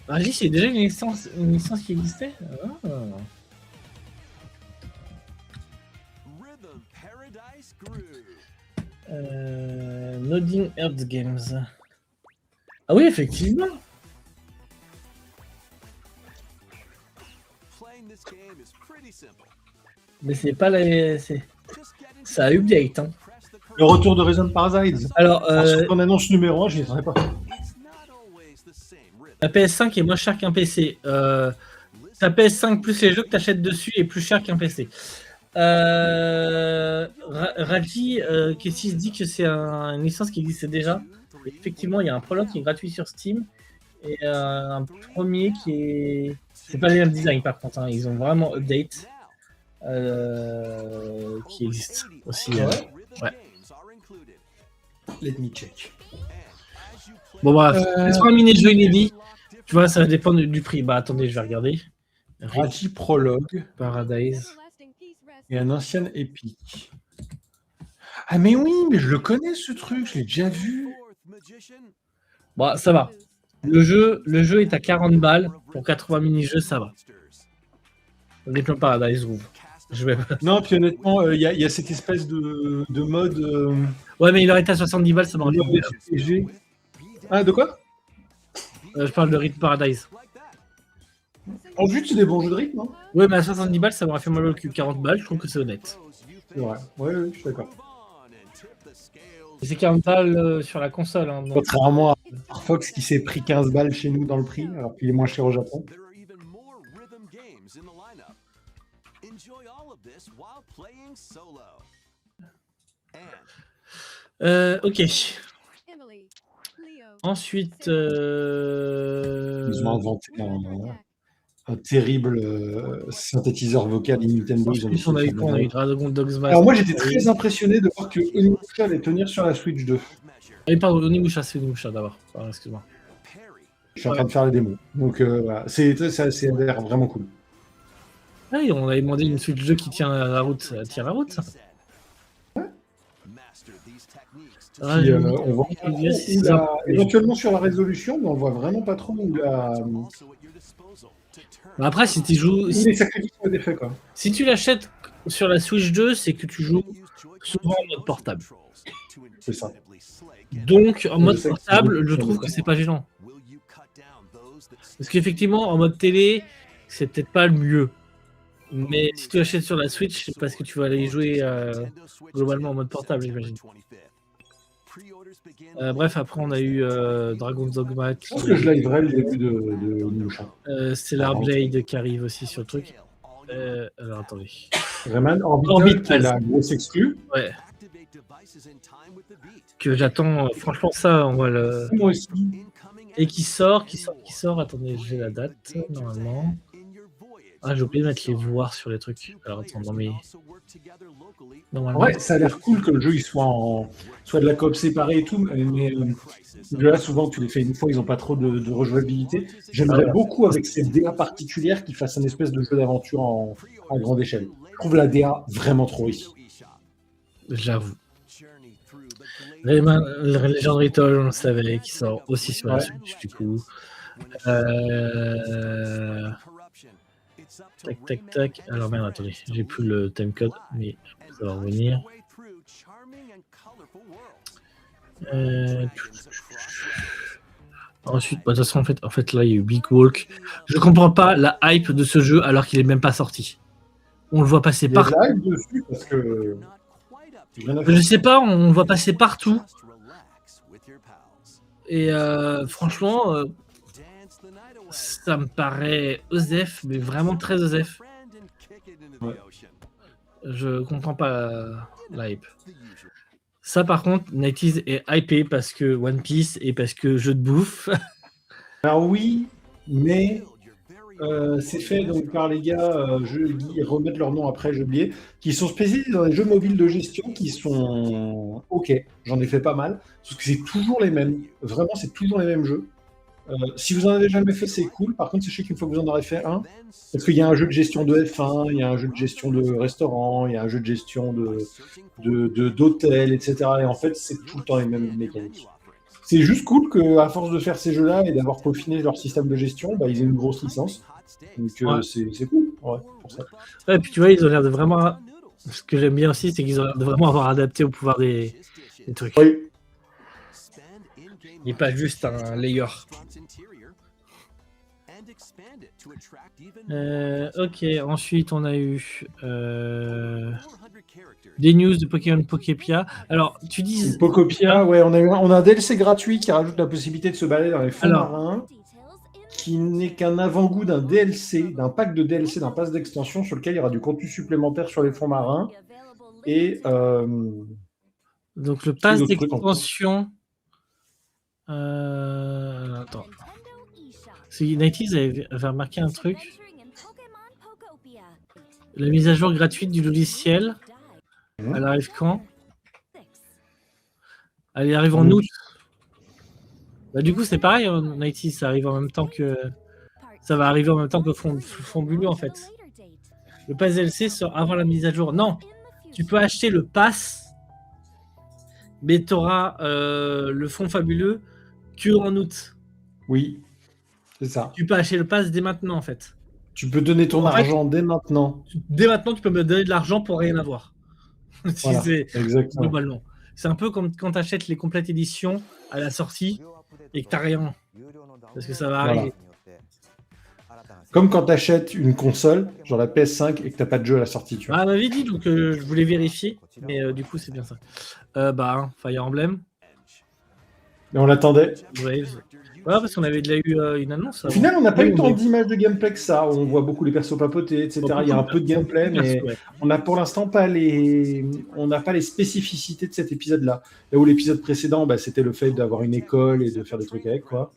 Ah, j'ai dit, c'est déjà une licence qui existait? Ah. Nodding Earth Games. Ah oui, effectivement. Mais c'est pas la... Ça a update, hein. Le retour de Rhythm Paradise. Alors, on annonce numéro 1, je n'y attendais pas. La PS5 est moins chère qu'un PC. Ta PS5 plus les jeux que tu achètes dessus est plus cher qu'un PC. Raji Kessis dit que c'est une licence qui existait déjà. Effectivement, il y a un prologue qui est gratuit sur Steam et un premier qui est. C'est pas les mêmes designs par contre, hein. Ils ont vraiment update qui existe aussi. Ouais. Let me check. Bon, bref, c'est un mini-jeu inédit. Tu vois, ça va dépendre du prix. Bah, attendez, je vais regarder. Raji Prologue. Paradise. Et un ancien Epic. Ah, mais oui, mais je le connais ce truc, je l'ai déjà vu. Bon, ça va. Le jeu est à 40 balles. Pour 80 mini-jeux, ça va. Rhythm Paradise Groove. Je vais... Non, puis honnêtement, il y a cette espèce de mode. Ouais, mais il aurait été à 70 balles, ça m'aurait fait RPG. Ah, de quoi? Je parle de Rhythm Paradise. En vue, c'est des bons jeux de rythme, hein. Ouais, mais à 70 balles, ça m'aurait fait mal au cul. 40 balles, je trouve que c'est honnête. C'est vrai. Ouais, je suis d'accord. Et c'est 40 balles sur la console. Hein, donc... Contrairement à Fox qui s'est pris 15 balles chez nous dans le prix, alors qu'il est moins cher au Japon. Ok. Ensuite, ils ont inventé un terrible synthétiseur vocal Nintendo. On a eu Dragon Dogma. Alors moi j'étais très impressionné de voir que Onimusha allait tenir sur la Switch 2. Ah, pardon, Onimusha, c'est Onimusha d'abord. Excuse-moi. Je suis en train de faire les démos. Donc voilà, c'est vraiment cool. Ouais, on avait demandé une Switch 2 qui tient la route. Ça tient la route, ça. Puis, on voit éventuellement sur la résolution, mais on voit vraiment pas trop où la. Après, si tu joues. Les sacrifices ont été faits, quoi. Si tu l'achètes sur la Switch 2, c'est que tu joues souvent en mode portable. C'est ça. Donc, en mode portable, je trouve que c'est pas gênant. Parce qu'effectivement, en mode télé, c'est peut-être pas le mieux. Mais si tu l'achètes sur la Switch, c'est parce que tu vas aller jouer globalement en mode portable, j'imagine. Bref, après on a eu Dragon's Dogma. Je pense que je liverai le début de Onimusha. Stellar Blade qui arrive aussi sur le truc. Alors attendez. Rayman Orbital, la grosse exclue. Ouais. Que j'attends, franchement, ça, on va le. Moi aussi. Et qui sort. Attendez, j'ai la date normalement. Ah, j'ai oublié de mettre les voir sur les trucs. Alors attends, non mais. Normalement. Ouais, ça a l'air cool que le jeu il soit de la coop séparée et tout, mais là souvent tu les fais une fois, ils n'ont pas trop de rejouabilité. J'aimerais beaucoup avec cette DA particulière qu'ils fassent un espèce de jeu d'aventure à grande échelle. Je trouve la DA vraiment trop réussie. J'avoue. Rayman Legendary Toll, on le savait, qui sort aussi sur la Switch du coup. Tac. Alors merde, attendez, j'ai plus le timecode, mais ça va revenir. Ensuite, de toute façon, en fait, là, il y a eu Big Walk. Je comprends pas la hype de ce jeu alors qu'il est même pas sorti. On le voit passer partout. Il y a de la hype dessus parce que... Je sais pas, on le voit passer partout. Et franchement, ça me paraît osef, mais vraiment très osef. Ouais. Je comprends pas la hype. Ça, par contre, NetEase est hypé parce que One Piece et parce que jeu de bouffe. Alors oui, mais c'est fait donc par les gars, ils remettent leur nom après, j'ai oublié, qui sont spécialisés dans les jeux mobiles de gestion qui sont ok. J'en ai fait pas mal, parce que c'est toujours les mêmes. Vraiment, c'est toujours les mêmes jeux. Si vous en avez jamais fait, c'est cool. Par contre, sachez qu'une fois que vous en aurez fait un, parce qu'il y a un jeu de gestion de F1, il y a un jeu de gestion de restaurant, il y a un jeu de gestion d'hôtel, etc. Et en fait, c'est tout le temps les mêmes mécaniques. C'est juste cool qu'à force de faire ces jeux-là et d'avoir peaufiné leur système de gestion, ils aient une grosse licence. Donc Ouais. c'est cool, ouais, pour ça. Ouais, puis tu vois, ils ont l'air de vraiment. Ce que j'aime bien aussi, c'est qu'ils ont l'air de vraiment avoir adapté au pouvoir des trucs. Oui. Et pas juste un layer. Ok, ensuite on a eu des news de Pokémon Poképia. Alors, tu dis. Pokopia, ouais, on a un DLC gratuit qui rajoute la possibilité de se balader dans les fonds marins, qui n'est qu'un avant-goût d'un DLC, d'un pack de DLC, d'un pass d'extension sur lequel il y aura du contenu supplémentaire sur les fonds marins. Et donc le pass d'extension. Attends. NetEase avait remarqué un truc. La mise à jour gratuite du logiciel, elle arrive quand? Elle arrive en août. Du coup, c'est pareil, NetEase, ça arrive en même temps que. Ça va arriver en même temps que fond buleux, en fait. Le pass DLC sort avant la mise à jour. Non, tu peux acheter le pass, mais tu auras le fond fabuleux que en août. Oui, c'est ça. Tu peux acheter le pass dès maintenant, en fait. Tu peux donner ton argent dès maintenant. Dès maintenant, tu peux me donner de l'argent pour rien avoir. Voilà, exactement. Globalement. C'est un peu comme quand tu achètes les complètes éditions à la sortie et que tu n'as rien. Parce que ça va arriver. Comme quand tu achètes une console, genre la PS5, et que tu n'as pas de jeu à la sortie. Tu vois. Ah, on m'avait dit, donc je voulais vérifier. Mais du coup, c'est bien ça. Fire Emblem. Mais on l'attendait. Brave. Ouais, parce qu'on avait déjà eu une annonce. Au final, on n'a pas eu tant d'images de gameplay que ça. On voit beaucoup les persos papoter, etc. Il y a un peu de gameplay, mais on n'a pour l'instant pas les spécificités de cet épisode-là. Là où l'épisode précédent, c'était le fait d'avoir une école et de faire des trucs avec, quoi.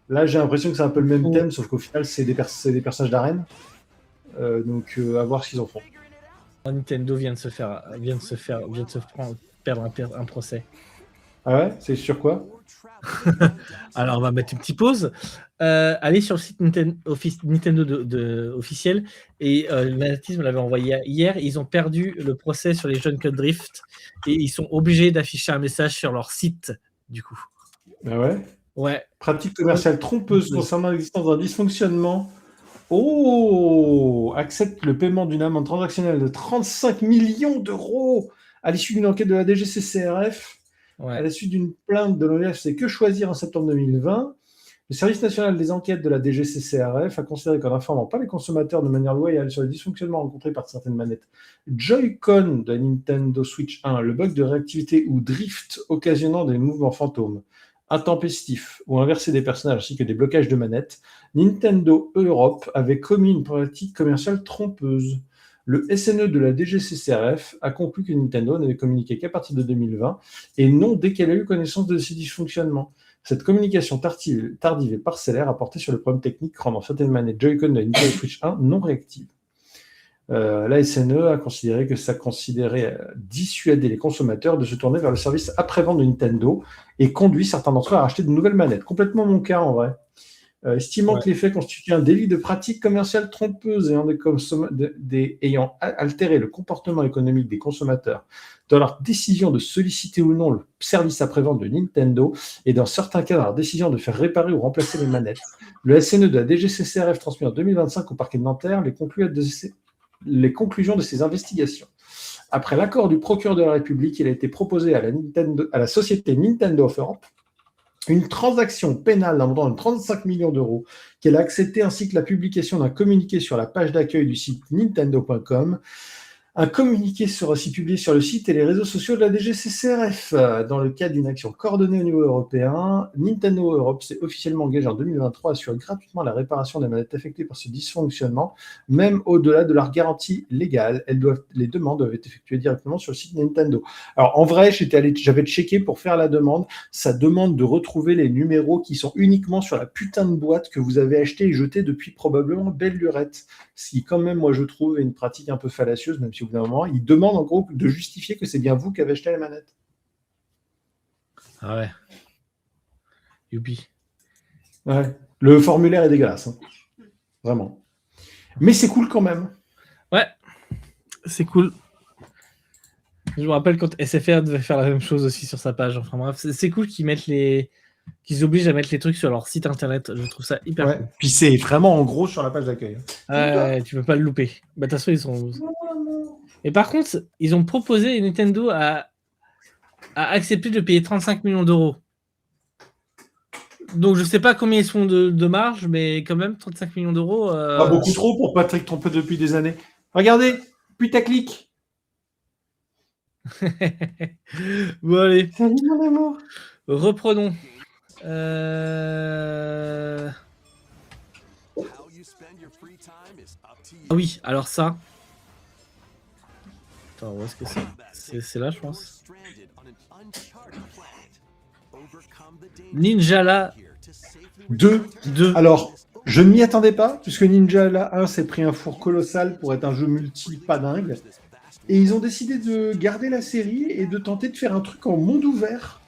Là, j'ai l'impression que c'est un peu le même thème, sauf qu'au final, c'est des personnages d'arène. Donc, à voir ce qu'ils en font. Nintendo vient de se perdre un procès. Ah ouais? C'est sur quoi? Alors, on va mettre une petite pause. Allez sur le site Nintendo officiel et Manatis me l'avait envoyé hier. Ils ont perdu le procès sur les jeunes Cut Drift et ils sont obligés d'afficher un message sur leur site, du coup. Ah ouais? Ouais. Pratique commerciale trompeuse concernant l'existence d'un dysfonctionnement. Oh! Accepte le paiement d'une amende transactionnelle de 35 millions d'euros à l'issue d'une enquête de la DGCCRF. Ouais. À la suite d'une plainte de l'ONF, Que Choisir en septembre 2020, le service national des enquêtes de la DGCCRF a considéré qu'en n'informant pas les consommateurs de manière loyale sur les dysfonctionnements rencontrés par certaines manettes Joy-Con de la Nintendo Switch 1, le bug de réactivité ou drift occasionnant des mouvements fantômes, intempestifs ou inversés des personnages ainsi que des blocages de manettes, Nintendo Europe avait commis une pratique commerciale trompeuse. Le SNE de la DGCCRF a conclu que Nintendo n'avait communiqué qu'à partir de 2020 et non dès qu'elle a eu connaissance de ces dysfonctionnements. Cette communication tardive et parcellaire a porté sur le problème technique rendant certaines manettes Joy-Con de la Nintendo Switch 1 non réactives. La SNE a considéré que ça considérait dissuader les consommateurs de se tourner vers le service après-vente de Nintendo et conduit certains d'entre eux à acheter de nouvelles manettes. Complètement mon cas en vrai. Estimant que les faits constituent un délit de pratique commerciale trompeuse ayant altéré le comportement économique des consommateurs dans leur décision de solliciter ou non le service après-vente de Nintendo et dans certains cas dans leur décision de faire réparer ou remplacer les manettes. Le SNE de la DGCCRF transmis en 2025 au parquet de Nanterre les conclusions de ces investigations. Après l'accord du procureur de la République, il a été proposé à la société Nintendo of Europe une transaction pénale d'un montant de 35 millions d'euros qu'elle a acceptée ainsi que la publication d'un communiqué sur la page d'accueil du site nintendo.com Un communiqué sera aussi publié sur le site et les réseaux sociaux de la DGCCRF. Dans le cadre d'une action coordonnée au niveau européen, Nintendo Europe s'est officiellement engagé en 2023 à assurer gratuitement la réparation des manettes affectées par ce dysfonctionnement, même au-delà de leur garantie légale. Les demandes doivent être effectuées directement sur le site Nintendo. Alors en vrai, j'avais checké pour faire la demande. Ça demande de retrouver les numéros qui sont uniquement sur la putain de boîte que vous avez achetée et jetée depuis probablement belle lurette. Ce qui, quand même, moi, je trouve, est une pratique un peu fallacieuse, même si au bout d'un moment, ils demandent en gros de justifier que c'est bien vous qui avez acheté la manette. Ah ouais. Youpi. Ouais. Le formulaire est dégueulasse. Hein. Vraiment. Mais c'est cool quand même. Ouais. C'est cool. Je me rappelle quand SFR devait faire la même chose aussi sur sa page. Enfin bref, c'est cool qu'ils obligent à mettre les trucs sur leur site internet. Je trouve ça hyper cool. Puis c'est vraiment en gros sur la page d'accueil. Ouais, tu peux pas le louper. Bah, de toute façon, ils sont. Et par contre, ils ont proposé, Nintendo à accepter de payer 35 millions d'euros. Donc je sais pas combien ils sont de marge, mais quand même 35 millions d'euros. Pas beaucoup trop pour Patrick Trompet depuis des années. Regardez, putaclic. Bon allez. Salut mon amour. Reprenons. Ah oui, alors ça. Attends, où est-ce que c'est? C'est là, je pense. Ninjala 2. Alors, je ne m'y attendais pas, puisque Ninjala 1 s'est pris un four colossal pour être un jeu multi pas dingue. Et ils ont décidé de garder la série et de tenter de faire un truc en monde ouvert.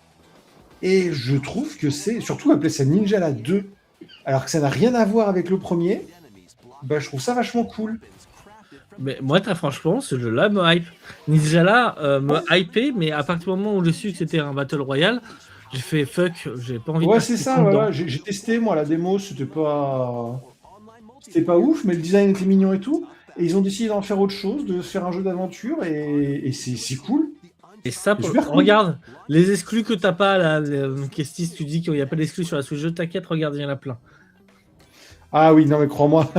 Et je trouve que c'est, surtout appeler ça Ninjala 2, alors que ça n'a rien à voir avec le premier, bah, je trouve ça vachement cool. Mais moi, très franchement, ce jeu-là me hype. Ninjala me hypait, mais à partir du moment où je su que c'était un Battle Royale, j'ai fait fuck, j'ai pas envie de. Ouais, c'est ça, ouais. J'ai testé, moi, la démo, c'était pas ouf, mais le design était mignon et tout. Et ils ont décidé d'en faire autre chose, de faire un jeu d'aventure, et c'est cool. Et ça, regarde, les exclus que t'as pas, là, Kestis, tu dis qu'il n'y a pas d'exclus sur la Switch, t'inquiète, regarde, il y en a plein. Ah oui, non mais crois-moi,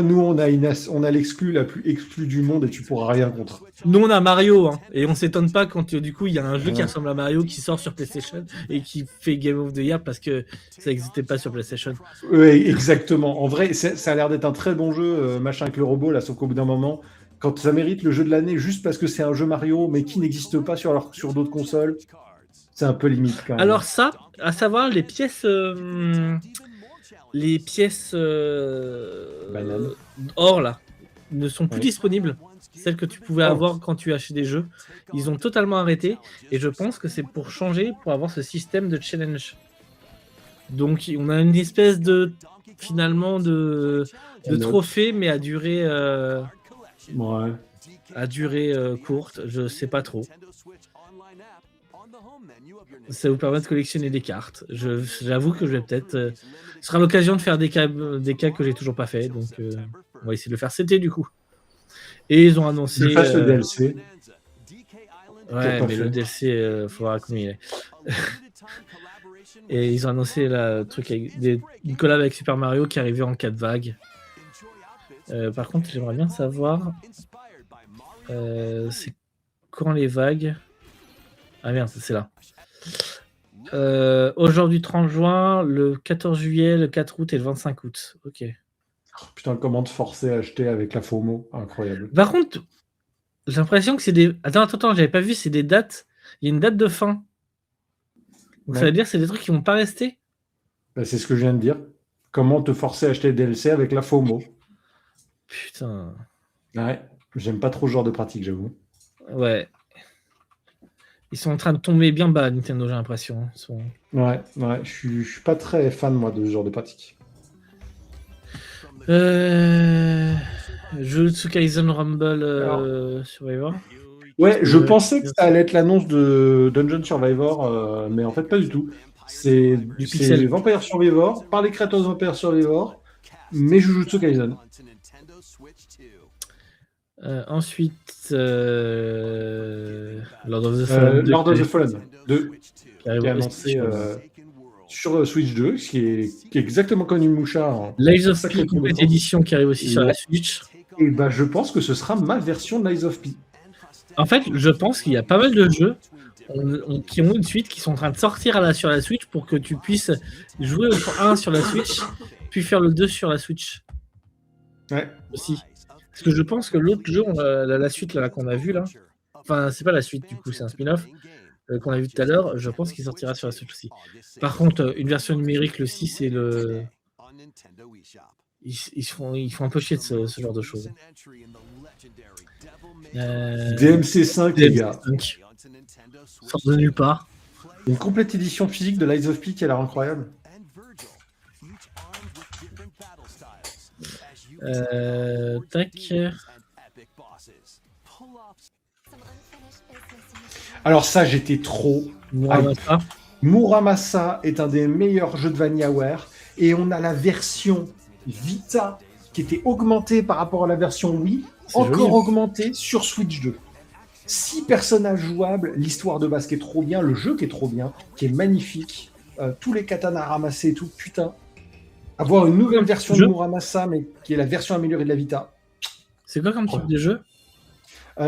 nous on a l'exclu la plus exclue du monde et tu pourras rien contre. Nous on a Mario, hein, et on s'étonne pas quand du coup il y a un jeu qui ressemble à Mario qui sort sur PlayStation et qui fait Game of the Year parce que ça n'existait pas sur PlayStation. Oui, exactement. En vrai, ça a l'air d'être un très bon jeu, machin avec le robot, là, sauf qu'au bout d'un moment, quand ça mérite le jeu de l'année juste parce que c'est un jeu Mario, mais qui n'existe pas sur d'autres consoles, c'est un peu limite quand même. Alors ça, à savoir les pièces or là ne sont plus disponibles. Celles que tu pouvais avoir quand tu achetais des jeux, ils ont totalement arrêté et je pense que c'est pour changer, pour avoir ce système de challenge. Donc on a une espèce de finalement de trophée mais à durée courte, je sais pas trop. Ça vous permet de collectionner des cartes. J'avoue que je vais peut-être. Ce sera l'occasion de faire des cas que j'ai toujours pas fait. Donc, on va essayer de le faire. C'était du coup. Et ils ont annoncé. Je fasse le DLC. Ouais, mais le DLC, faudra combien il est. Et ils ont annoncé le truc avec une collab avec Super Mario qui arrivait en 4 vagues. Par contre, j'aimerais bien savoir. C'est quand les vagues. Ah merde, c'est là. Aujourd'hui 30 juin, le 14 juillet, le 4 août et le 25 août. Ok. Oh, putain, commande forcée à acheter avec la FOMO, incroyable. Par contre, j'ai l'impression que c'est des. Attends, j'avais pas vu, c'est des dates. Il y a une date de fin. Donc ça veut dire que c'est des trucs qui vont pas rester. Bah, c'est ce que je viens de dire. Comment te forcer à acheter des DLC avec la FOMO? Putain. Ouais, j'aime pas trop ce genre de pratique, j'avoue. Ouais. Ils sont en train de tomber bien bas, Nintendo, j'ai l'impression. Ouais, je suis pas très fan, moi, de ce genre de pratique. Jujutsu Kaisen Rumble Survivor. Ouais, je pensais que ça allait être l'annonce de Dungeon Survivor, mais en fait, pas du tout. C'est Vampire Survivor, par les créateurs de Vampire Survivor, mais Jujutsu Kaisen. Ensuite, Lord of the Fallen 2, Lord of the Fallen 2 qui est annoncé sur Switch 2, qui est exactement comme Onimusha. Lies of P Complete Edition qui arrive aussi sur la Switch. Et bah, je pense que ce sera ma version de Lies of P. En fait, je pense qu'il y a pas mal de jeux qui ont une suite qui sont en train de sortir sur la Switch pour que tu puisses jouer au 1 sur la Switch, puis faire le 2 sur la Switch Ouais. aussi. Parce que je pense que l'autre jeu, la suite là, qu'on a vu là, enfin, c'est pas la suite du coup, c'est un spin-off qu'on a vu tout à l'heure, je pense qu'il sortira sur la Switch aussi. Par contre, une version numérique, le 6 et le. Ils font un peu chier de ce genre de choses. DMC5, les gars. DMC5. Sort de nulle part. Une complète édition physique de Lies of P qui a l'air incroyable. Tac. Alors ça, j'étais trop Muramasa. Muramasa est un des meilleurs jeux de VanillaWare et on a la version Vita qui était augmentée par rapport à la version Wii, encore joli. augmentée sur Switch 2. 6 personnages jouables, l'histoire de base qui est trop bien, le jeu qui est trop bien, qui est magnifique, tous les katanas ramassés et tout, putain. Avoir une nouvelle version de Muramasa, mais qui est la version améliorée de la Vita. C'est quoi comme type de jeu?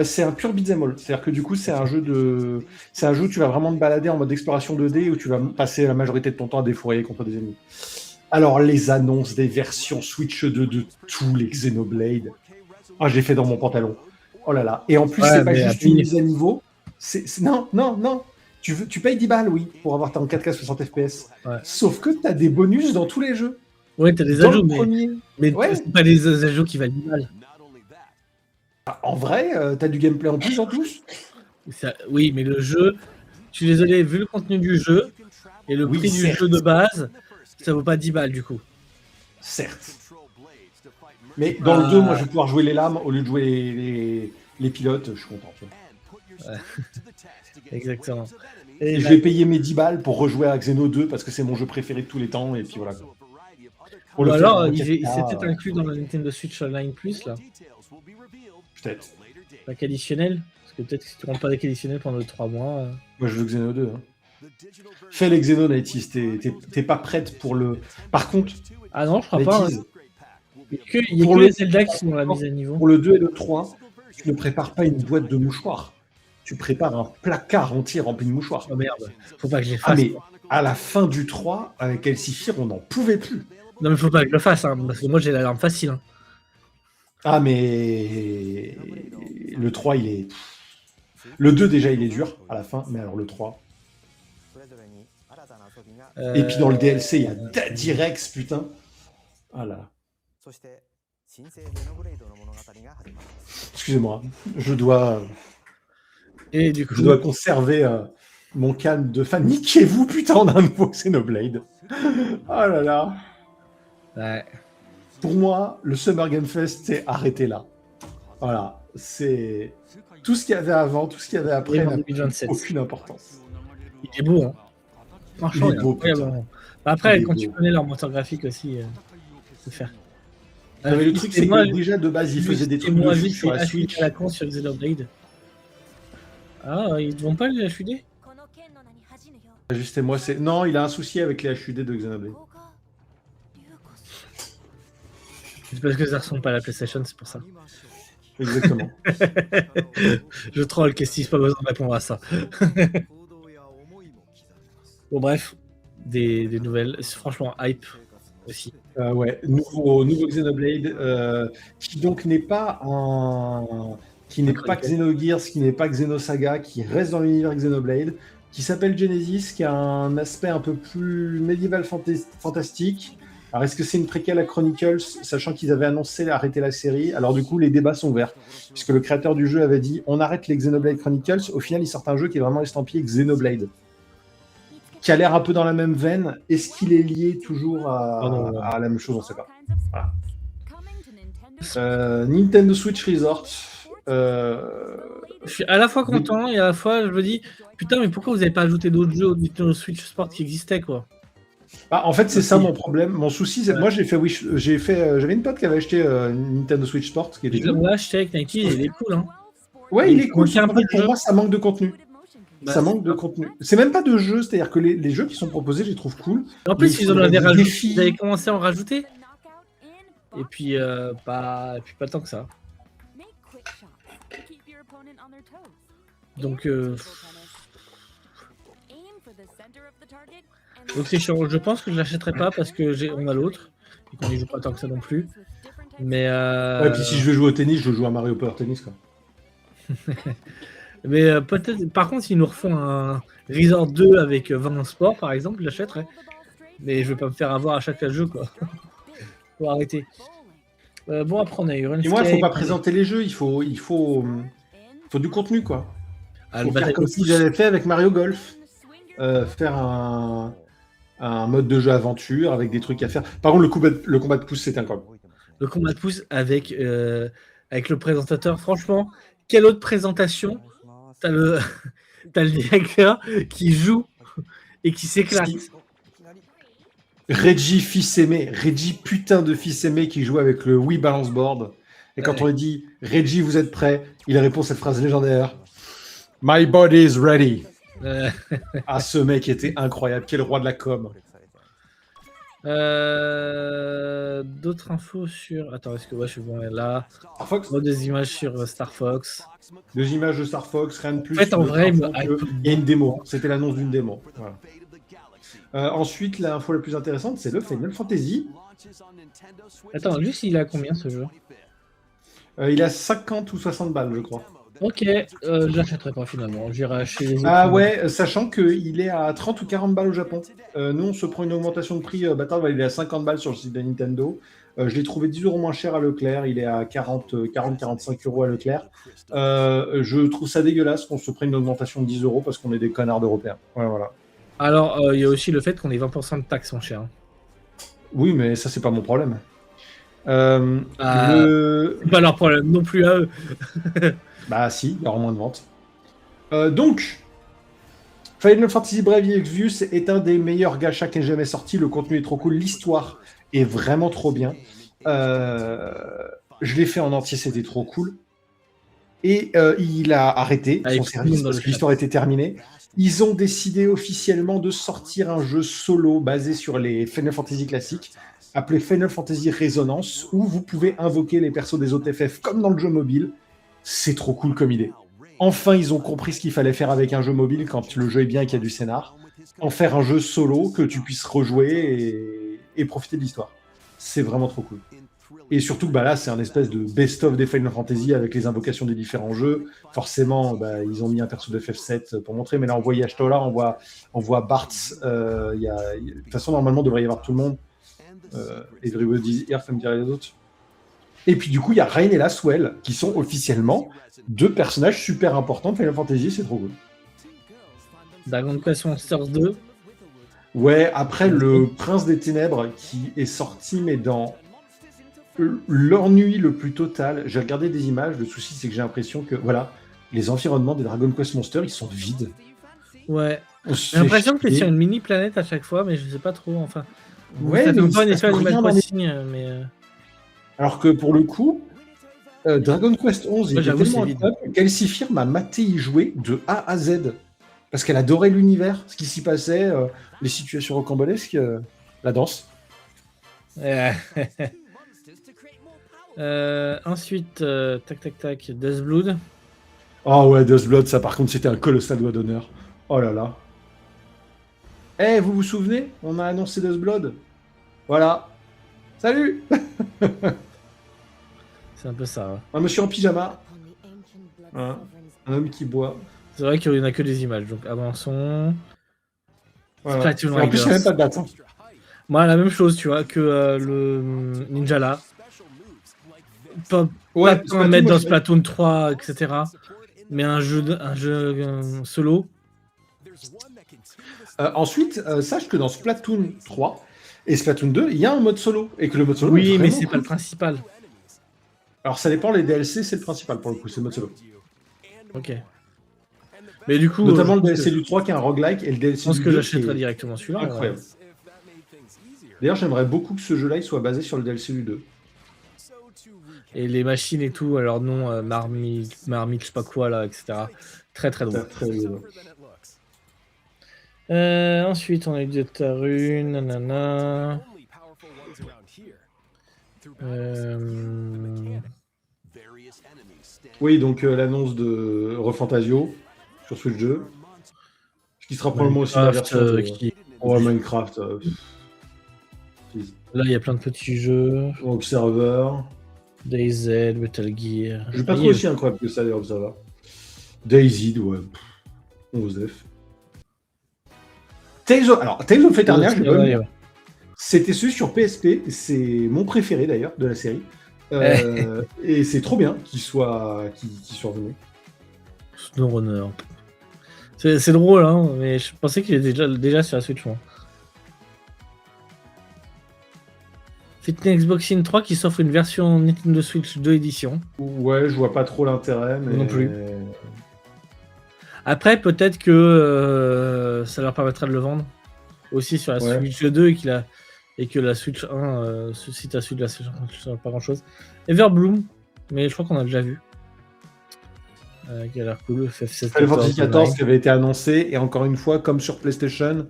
C'est un pur beat'em all. C'est-à-dire que du coup, c'est un jeu où tu vas vraiment te balader en mode exploration 2D où tu vas passer la majorité de ton temps à défourailler contre des ennemis. Alors, les annonces des versions Switch 2 de tous les Xenoblade. Ah, je l'ai fait dans mon pantalon. Oh là là. Et en plus, c'est pas juste une mise à niveau. Non. Tu payes 10 balles, oui, pour avoir en 4K 60 FPS. Ouais. Sauf que tu as des bonus dans tous les jeux. Ouais, t'as des Dans ajouts, le premier. mais Ouais. c'est pas des ajouts qui valent 10 balles. En vrai, t'as du gameplay en plus. Oui, mais le jeu, je suis désolé, vu le contenu du jeu et le prix du jeu de base, ça vaut pas 10 balles du coup. Certes. Mais dans le 2, moi, je vais pouvoir jouer les lames au lieu de jouer les pilotes. Je suis content. Tu vois. Ouais. Exactement. Et je vais payer mes 10 balles pour rejouer à Xeno 2 parce que c'est mon jeu préféré de tous les temps. Et puis voilà. Ou alors, c'était inclus dans la Nintendo Switch Online Plus, là. Peut-être. Pack additionnel. Parce que peut-être que si tu rentres pas avec additionnel pendant les 3 mois. Moi, je veux Xeno 2. Hein. Fais les Xeno, Nighties. T'es pas prête pour le. Par contre. Ah non, je crois pas. Nighties, Il y a que les Zelda qui sont dans la mise à niveau. Pour le 2 et le 3, tu ne prépares pas une boîte de mouchoirs. Tu prépares un placard entier rempli de mouchoirs. Oh merde, faut pas que je les fasse. Ah, mais à la fin du 3, avec Elsiphir, on n'en pouvait plus. Non, mais faut pas que je le fasse, hein, parce que moi j'ai l'alarme facile. Hein. Ah, mais le 3, il est. Le 2, déjà, il est dur à la fin, mais alors le 3. Et puis dans le DLC, il y a Daddy Rex, putain. Voilà. Excusez-moi, je dois conserver mon calme de fan. Niquez-vous, putain, on a un nouveau Xenoblade. Oh là là. Ouais. Pour moi, le Summer Game Fest, c'est arrêté là. Voilà, c'est tout ce qu'il y avait avant, tout ce qu'il y avait après n'a aucune importance. Il est beau, hein. Franchement, il est beau. Après, quand tu connais leur moteur graphique aussi, c'est faire. Mais le truc, c'est que déjà de base, ils faisaient des trucs de fou sur la Switch. À la con sur Xenoblade. Ah, ils ne vont pas les HUD? Juste moi, c'est. Non, il a un souci avec les HUD de Xenoblade. C'est parce que ça ressemble pas à la PlayStation, c'est pour ça. Exactement. Je troll, qu'est-ce qu'il n'y a pas besoin de répondre à ça. Bon, bref, des nouvelles. C'est franchement hype aussi. Ouais, nouveau Xenoblade, qui donc n'est pas Xenogears, qui n'est pas Xenosaga, qui reste dans l'univers Xenoblade, qui s'appelle Genesis, qui a un aspect un peu plus médiéval fantastique. Alors, est-ce que c'est une préquelle à Chronicles, sachant qu'ils avaient annoncé arrêter la série? Alors, du coup, les débats sont ouverts, puisque le créateur du jeu avait dit on arrête les Xenoblade Chronicles. Au final, il sort un jeu qui est vraiment estampillé Xenoblade, qui a l'air un peu dans la même veine. Est-ce qu'il est lié toujours à la même chose? On ne sait pas. Voilà. Nintendo Switch Resort. Je suis à la fois content et à la fois je me dis putain, mais pourquoi vous n'avez pas ajouté d'autres jeux au Nintendo Switch Sport qui existaient, quoi? En fait, c'est ça mon problème. Mon souci, c'est moi j'avais une pote qui avait acheté Nintendo Switch Sport. Qui était je l'ai acheté avec Nike, il est cool. Hein. Ouais, il est cool. Pour moi, ça manque de contenu. Ça manque de contenu. C'est même pas de jeu, c'est-à-dire que les jeux qui sont proposés, je les trouve cool. En plus, ils avaient commencé à en rajouter. et puis pas tant que ça. Make quick shots to keep your opponent on their toes. Donc, In table tennis, aim for the center of the target and donc c'est chiant. Je pense que je l'achèterai pas parce que on a l'autre et qu'on y joue pas tant que ça non plus. Mais Ouais, puis si je veux jouer au tennis, je joue à Mario Power Tennis, quoi. peut-être. Par contre, s'ils nous refont un Resort 2 avec 20 sports, par exemple, je l'achèterai. Mais je vais pas me faire avoir à chaque jeu, quoi. Faut arrêter. Bon, après, on a eu Et moi, il faut pas présenter les jeux, il faut du contenu, quoi. Ah, Faut le faire bataille comme de si j'avais fait avec Mario Golf. Faire un mode de jeu aventure avec des trucs à faire. Par contre, le combat de pouce, c'est incroyable. Le combat de pouce avec le présentateur. Franchement, quelle autre présentation? T'as le directeur qui joue et qui s'éclate. Reggie fils aimé, Reggie putain de fils aimé qui joue avec le Wii Balance Board. Et quand on lui dit Reggie, vous êtes prêt, il répond cette phrase légendaire: My body is ready. Ah, ce mec était incroyable, quel roi de la com. D'autres infos sur. Attends, est-ce que je suis bon là? Star Fox. Des images sur Star Fox. 2 images de Star Fox, rien de plus. En fait, en vrai, il y a une démo. C'était l'annonce d'une démo. Voilà. Ensuite, l'info la plus intéressante, c'est le Final Fantasy. Attends, juste il a combien ce jeu? Il a 50 ou 60 balles, je crois. Ok, je l'achèterai pas finalement. J'irai acheter les autres. Ah ouais, sachant qu'il est à 30 ou 40 balles au Japon. Nous, on se prend une augmentation de prix. Bâtard, il est à 50 balles sur le site de Nintendo. Je l'ai trouvé 10 € moins cher à Leclerc. Il est à 40-45 € à Leclerc. Je trouve ça dégueulasse qu'on se prenne une augmentation de 10 € parce qu'on est des connards d'Européens. Ouais, voilà. Alors, il y a aussi le fait qu'on ait 20% de taxes en cher. Oui, mais ça, c'est pas mon problème. C'est pas leur problème non plus à eux. Bah si, il y aura moins de ventes. Donc, Final Fantasy Brave Exvius est un des meilleurs gachas qui ait jamais sorti. Le contenu est trop cool, l'histoire est vraiment trop bien. Je l'ai fait en entier, c'était trop cool. Et il a arrêté son service parce que l'histoire était terminée. Ils ont décidé officiellement de sortir un jeu solo basé sur les Final Fantasy classiques, appelé Final Fantasy Resonance, où vous pouvez invoquer les persos des autres FF comme dans le jeu mobile. C'est trop cool comme idée. Enfin, ils ont compris ce qu'il fallait faire avec un jeu mobile quand le jeu est bien et qu'il y a du scénar. En faire un jeu solo que tu puisses rejouer et profiter de l'histoire. C'est vraiment trop cool. Et surtout, là, c'est un espèce de best-of des Final Fantasy avec les invocations des différents jeux. Forcément, ils ont mis un perso de FF7 pour montrer, mais là, on voit Yashtola, on voit Bart. De toute façon, normalement, il devrait y avoir tout le monde. Everybody's Here, comme diraient les autres. Et puis, du coup, il y a Rain et Laswell, qui sont officiellement 2 personnages super importants de Final Fantasy. C'est trop cool. Dragon Quest Monsters 2. Ouais, après, le Prince des Ténèbres, qui est sorti, mais dans l'ennui le plus total. J'ai regardé des images, le souci c'est que j'ai l'impression que les environnements des Dragon Quest Monsters, ils sont vides. Ouais. J'ai l'impression que c'est sur une mini planète à chaque fois, mais je sais pas trop. Enfin, ouais, ça mais fait pas une espèce d'Animal Crossing, mais. Alors que pour le coup, Dragon Quest 11 était tellement top qu'Elsiphir m'a maté y jouer de A à Z parce qu'elle adorait l'univers, ce qui s'y passait, les situations rocambolesques, la danse. Ensuite, tac, Deathblood. Oh ouais, Deathblood, ça par contre, c'était un colossal doigt d'honneur. Oh là là. Vous vous souvenez? On a annoncé Deathblood. Voilà. Salut. C'est un peu ça. Hein. Un monsieur en pyjama. Un homme qui boit. C'est vrai qu'il n'y en a que des images, donc avançons. Voilà. En plus, il n'y a même pas de date. Hein. Moi, la même chose, tu vois, que le Ninjala. Pas mettre dans Splatoon 3, etc. Mais un jeu solo. Ensuite, sache que dans Splatoon 3 et Splatoon 2, il y a un mode solo. Et que le mode solo oui, mais c'est pas le principal. Alors, ça dépend, les DLC, c'est le principal pour le coup, c'est le mode solo. Ok. Mais du coup. Notamment le DLC du 3 qui est un roguelike et le DLC je pense du que 2 j'achèterai directement celui-là. Incroyable. D'ailleurs, j'aimerais beaucoup que ce jeu-là soit basé sur le DLC du 2. Et les machines et tout, alors non, marmite, je sais pas quoi là, etc. Très très drôle. Ensuite, on a eu Deltarune, nanana. Oui, donc l'annonce de Refantasio sur Switch 2, qui sera probablement aussi la version de Minecraft. Là, il y a plein de petits jeux. Observer. DayZ, Metal Gear. Je suis pas trop aussi incroyable que ça, les Observer. DayZ, ouais. 11F. Tales of Eternia, c'était celui sur PSP. C'est mon préféré d'ailleurs de la série. Et c'est trop bien qu'il soit revenu. SnowRunner. C'est drôle, hein, mais je pensais qu'il était déjà sur la Switch. Moi. Fitness Boxing 3 qui s'offre une version Nintendo Switch 2 édition. Ouais, je vois pas trop l'intérêt, mais... Non plus. Après, peut-être que ça leur permettra de le vendre aussi sur la Switch 2 et que la Switch 1, si tu as celui de la Switch 1, pas grand-chose. Everbloom, mais je crois qu'on a déjà vu. Qui a l'air cool. Final Fantasy XIV qui avait été annoncé, et encore une fois, comme sur PlayStation,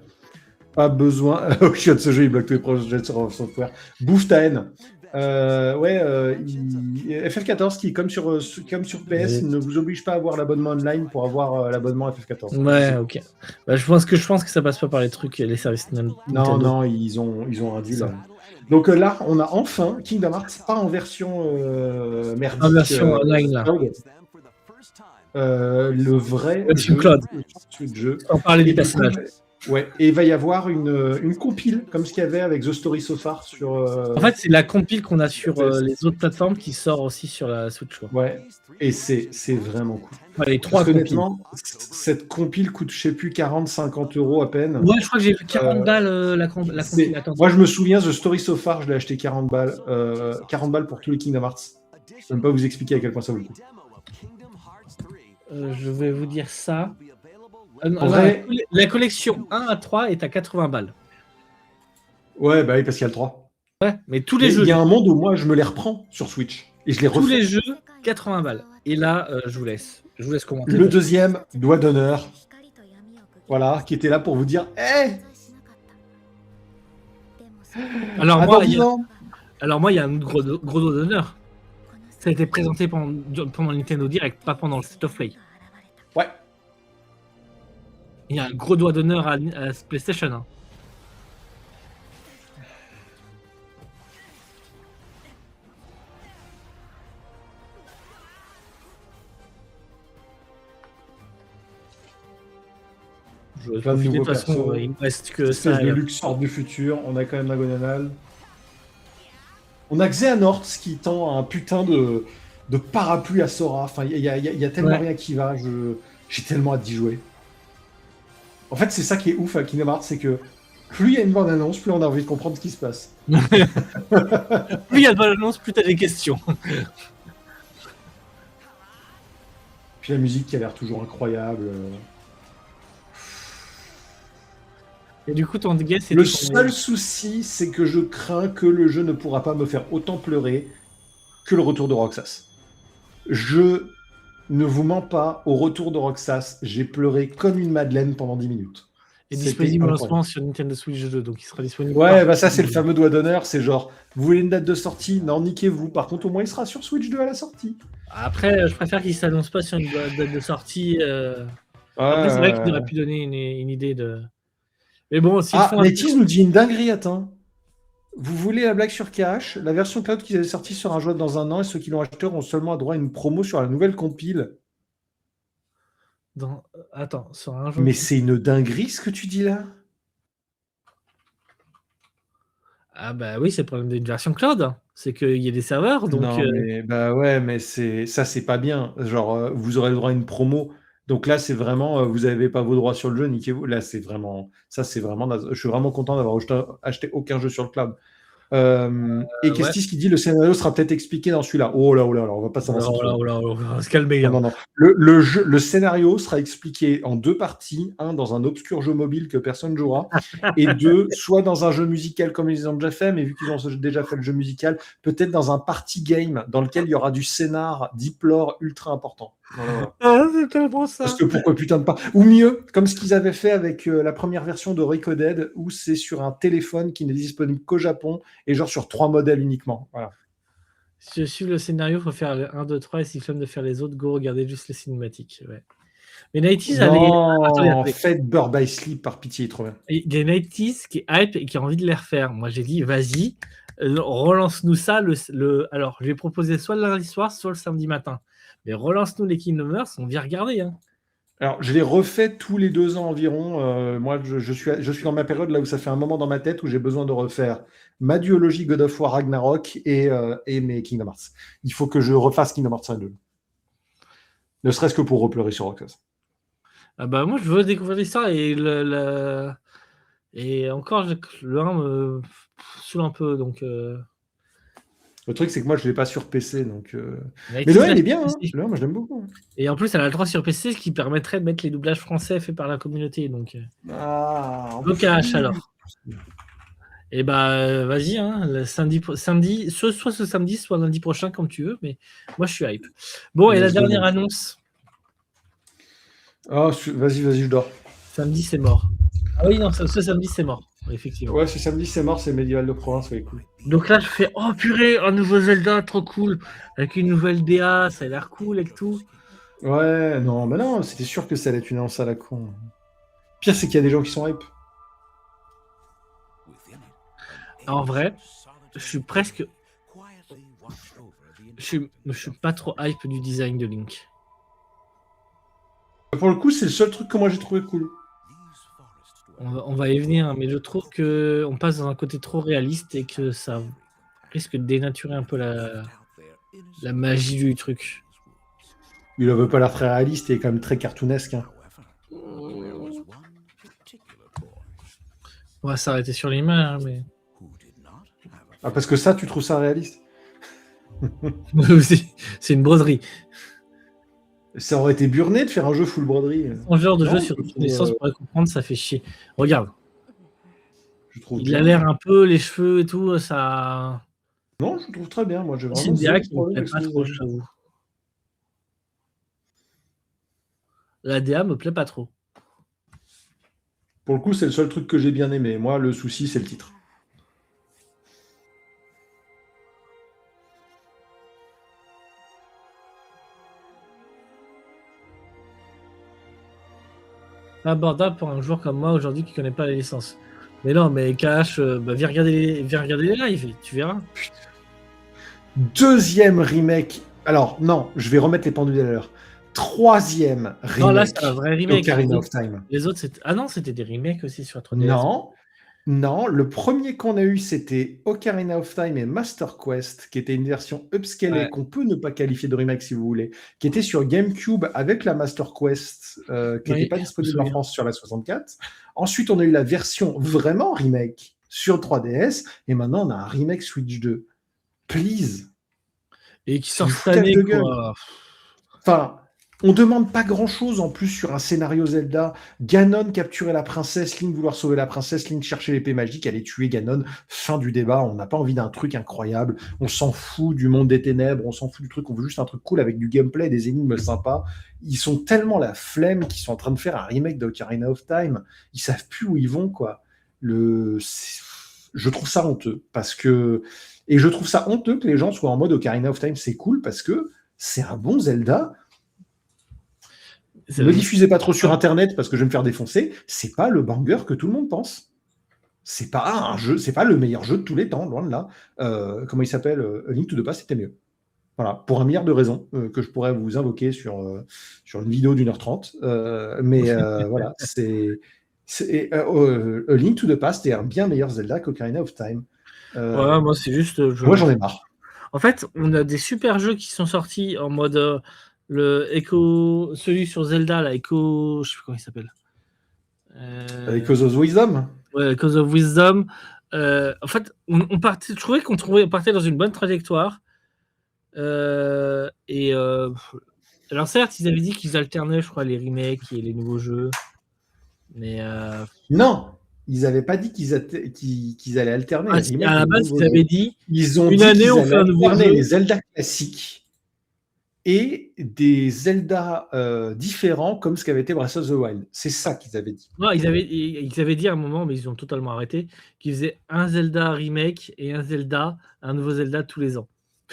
pas besoin. Auction de ce jeu, il bloque tous les projets sur software. Bouffe ta haine. FF14 qui, comme sur PS, ne vous oblige pas à avoir l'abonnement online pour avoir l'abonnement FF14. Ouais, ok. Bah, je pense que ça passe pas par les trucs et les services Nintendo. Non, ils ont un deal. Donc là, on a enfin Kingdom Hearts, pas en version merdique. En version online, là. Le vrai jeu. On parlait des personnages. Ouais, et il va y avoir une compile, comme ce qu'il y avait avec The Story So Far sur... En fait, c'est la compile qu'on a sur les autres plateformes qui sort aussi sur la Switch. Ouais, et c'est vraiment cool. Ouais, les 3 honnêtement, cette compile coûte, je sais plus, 40-50 € à peine. Ouais, je crois que j'ai vu 40 balles la compile. Moi, je me souviens, The Story So Far, je l'ai acheté 40 balles. 40 balles pour tous les Kingdom Hearts. Je ne peux même pas vous expliquer à quel point ça vaut le coup. Je vais vous dire ça. La collection 1 à 3 est à 80 balles. Ouais, bah oui, parce qu'il y a le 3. Ouais, mais tous les jeux. Il y a un monde où moi, je me les reprends sur Switch. Et je les refais. Tous les jeux, 80 balles. Et là, je vous laisse commenter. Le deuxième, Doigt d'honneur. Voilà, qui était là pour vous dire hey. Alors, moi, il y a un gros doigt d'honneur. Ça a été présenté pendant le Nintendo Direct, pas pendant le State of Play. Ouais. Il y a un gros doigt d'honneur à PlayStation. Hein. Je vais pas de toute façon, il ne reste que ça. Le luxe sort du futur. On a quand même Agonanal. On a Xehanort qui tend un putain de parapluie à Sora. Enfin, il y a tellement rien qui va. J'ai tellement hâte d'y jouer. En fait, c'est ça qui est ouf à Kingdom Hearts, c'est que plus il y a une bande-annonce, plus on a envie de comprendre ce qui se passe. Plus il y a de bande-annonce, plus t'as des questions. Puis la musique qui a l'air toujours incroyable. Et du coup, ton guess, c'est... Le seul souci, c'est que je crains que le jeu ne pourra pas me faire autant pleurer que le retour de Roxas. Je ne vous mens pas, au retour de Roxas, j'ai pleuré comme une madeleine pendant 10 minutes. Et disponible en lancement sur Nintendo Switch 2, donc il sera disponible. Ouais, bah ça c'est le fameux doigt d'honneur, c'est genre, vous voulez une date de sortie? Non, niquez-vous. Par contre, au moins il sera sur Switch 2 à la sortie. Après, je préfère qu'il ne s'annonce pas sur une date de sortie. Après, c'est vrai qu'il aurait pu donner une idée de... Mais bon, Métis nous dit une dinguerie, attends. Vous voulez la blague sur Cash? La version cloud qu'ils avaient sortie sera jouable dans un an et ceux qui l'ont acheté auront seulement droit à une promo sur la nouvelle compile. Attends, sur un jeu. Mais c'est une dinguerie ce que tu dis là? Ah bah oui, c'est le problème d'une version cloud. C'est qu'il y a des serveurs, donc... Non, mais, bah ouais, mais ça c'est pas bien. Genre, vous aurez le droit à une promo. Donc là, c'est vraiment, vous n'avez pas vos droits sur le jeu, niquez-vous. Là, c'est vraiment, je suis vraiment content d'avoir acheté aucun jeu sur le cloud. Et Kestis qui dit le scénario sera peut-être expliqué dans celui-là. Oh là, on va pas s'avancer. On va se calmer. Non. Le scénario sera expliqué en 2 parties. 1 dans un obscur jeu mobile que personne jouera. Et 2, soit dans un jeu musical comme ils ont déjà fait, mais vu qu'ils ont déjà fait le jeu musical, peut-être dans un party game dans lequel il y aura du scénar, deep lore ultra important. Voilà. Ah, c'est tellement ça. Parce que pourquoi putain de pas. Ou mieux, comme ce qu'ils avaient fait avec la première version de Recoded, où c'est sur un téléphone qui n'est disponible qu'au Japon et genre sur 3 modèles uniquement. Voilà. Si je suis le scénario, faut faire le 1, 2, 3 et si flemme de faire les autres, go regarder juste les cinématiques. Ouais. Mais 90s, Non, faites Bird by Sleep par pitié, trop bien. il y a 90s qui est hype et qui a envie de les refaire. Moi, j'ai dit, vas-y, relance-nous ça. Alors, je vais proposer soit le lundi soir, soit le samedi matin. Mais relance-nous les Kingdom Hearts, on vient regarder. Hein. Alors, je les refais tous les 2 ans environ. Moi, je suis dans ma période là où ça fait un moment dans ma tête où j'ai besoin de refaire ma duologie God of War Ragnarok et mes Kingdom Hearts. Il faut que je refasse Kingdom Hearts 1 et 2. Ne serait-ce que pour repleurer sur Roxas. Ah bah, moi, je veux découvrir l'histoire et et encore, le 1 me saoule un peu. Donc, Le truc, c'est que moi, je ne l'ai pas sur PC. Donc, Mais 90s, le 1, il là, est bien. Hein. c'est- Le 1, moi, je l'aime beaucoup. Et en plus, elle a le droit sur PC, ce qui permettrait de mettre les doublages français faits par la communauté. Donc, blocage alors. Et bah, vas-y, hein, le samedi, soit ce samedi, soit lundi prochain, comme tu veux, mais moi je suis hype. Bon, et la dernière annonce. Oh, vas-y, je dors. Samedi, c'est mort. Ah oui, non, ce samedi, c'est mort, effectivement. Ouais, ce samedi, c'est mort, c'est Medieval de Province, ouais, cool. Donc là, je fais, oh purée, un nouveau Zelda, trop cool, avec une nouvelle DA, ça a l'air cool et tout. Ouais, non, mais non, c'était sûr que ça allait être une annonce à la con. Pire, c'est qu'il y a des gens qui sont hype. En vrai, je suis presque. Je suis pas trop hype du design de Link. Pour le coup, c'est le seul truc que moi j'ai trouvé cool. On va y venir, mais je trouve qu'on passe dans un côté trop réaliste et que ça risque de dénaturer un peu la magie du truc. Il ne veut pas l'air très réaliste et quand même très cartoonesque. Hein. On va s'arrêter sur l'image, hein, mais. Ah, parce que ça, tu trouves ça réaliste? C'est une broderie. Ça aurait été burné de faire un jeu full broderie. Son genre de jeu sur toutes les sens, pour comprendre, ça fait chier. Regarde. Je trouve il a l'air un peu, les cheveux et tout, ça. Non, je trouve très bien. Moi, j'ai C'est vraiment. une DA qui me plaît pas trop, je t'avoue. La DA me plaît pas trop. Pour le coup, c'est le seul truc que j'ai bien aimé. Moi, le souci, c'est le titre. Abordable pour un joueur comme moi aujourd'hui qui connaît pas les licences. Mais non, mais KH, viens regarder les lives, tu verras. Deuxième remake. Alors, non, je vais remettre les pendules à l'heure. Troisième remake. Non, là, c'est un vrai remake. Ocarina of Time. Les autres, c'était. Ah non, c'était des remakes aussi sur 3DS. Non, le premier qu'on a eu, c'était Ocarina of Time et Master Quest, qui était une version upscalée qu'on peut ne pas qualifier de remake si vous voulez, qui était sur GameCube avec la Master Quest, qui n'était pas disponible en France sur la 64. Ensuite, on a eu la version vraiment remake sur 3DS, et maintenant, on a un remake Switch 2. Please. Et qui sort cette année, quoi. Enfin, on demande pas grand-chose en plus sur un scénario Zelda. Ganon capturer la princesse, Link vouloir sauver la princesse, Link chercher l'épée magique, aller tuer Ganon. Fin du débat, on n'a pas envie d'un truc incroyable. On s'en fout du monde des ténèbres, on s'en fout du truc, on veut juste un truc cool avec du gameplay, des énigmes sympas. Ils sont tellement la flemme qu'ils sont en train de faire un remake d'Ocarina of Time. Ils savent plus où ils vont, quoi. Je trouve ça honteux, parce que... Et je trouve ça honteux que les gens soient en mode Ocarina of Time, c'est cool, parce que c'est un bon Zelda. Ne diffusez pas trop sur Internet parce que je vais me faire défoncer. C'est pas le banger que tout le monde pense. C'est pas un jeu, c'est pas le meilleur jeu de tous les temps, loin de là. Comment il s'appelle? A Link to the Past, c'était mieux. Voilà, pour un milliard de raisons que je pourrais vous invoquer sur une vidéo d'1h30. Voilà, A Link to the Past est un bien meilleur Zelda qu'Ocarina of Time. Ouais, moi, c'est juste. Moi, j'en ai marre. En fait, on a des super jeux qui sont sortis en mode. Celui sur Zelda, là, je sais plus comment il s'appelle. Echoes of Wisdom. Ouais, Echoes of Wisdom. En fait, je trouvais qu'on partait dans une bonne trajectoire. Alors certes, ils avaient dit qu'ils alternaient, je crois, les remakes et les nouveaux jeux. Mais non, ils n'avaient pas dit qu'ils allaient alterner. À la base, ils avaient dit ils ont une dit année qu'ils on fait un nouveau jeu. Les Zelda classiques et des Zelda différents comme ce qu'avait été Breath of the Wild. C'est ça qu'ils avaient dit. Non, ils avaient dit à un moment, mais ils ont totalement arrêté, qu'ils faisaient un Zelda remake et un nouveau Zelda tous les ans.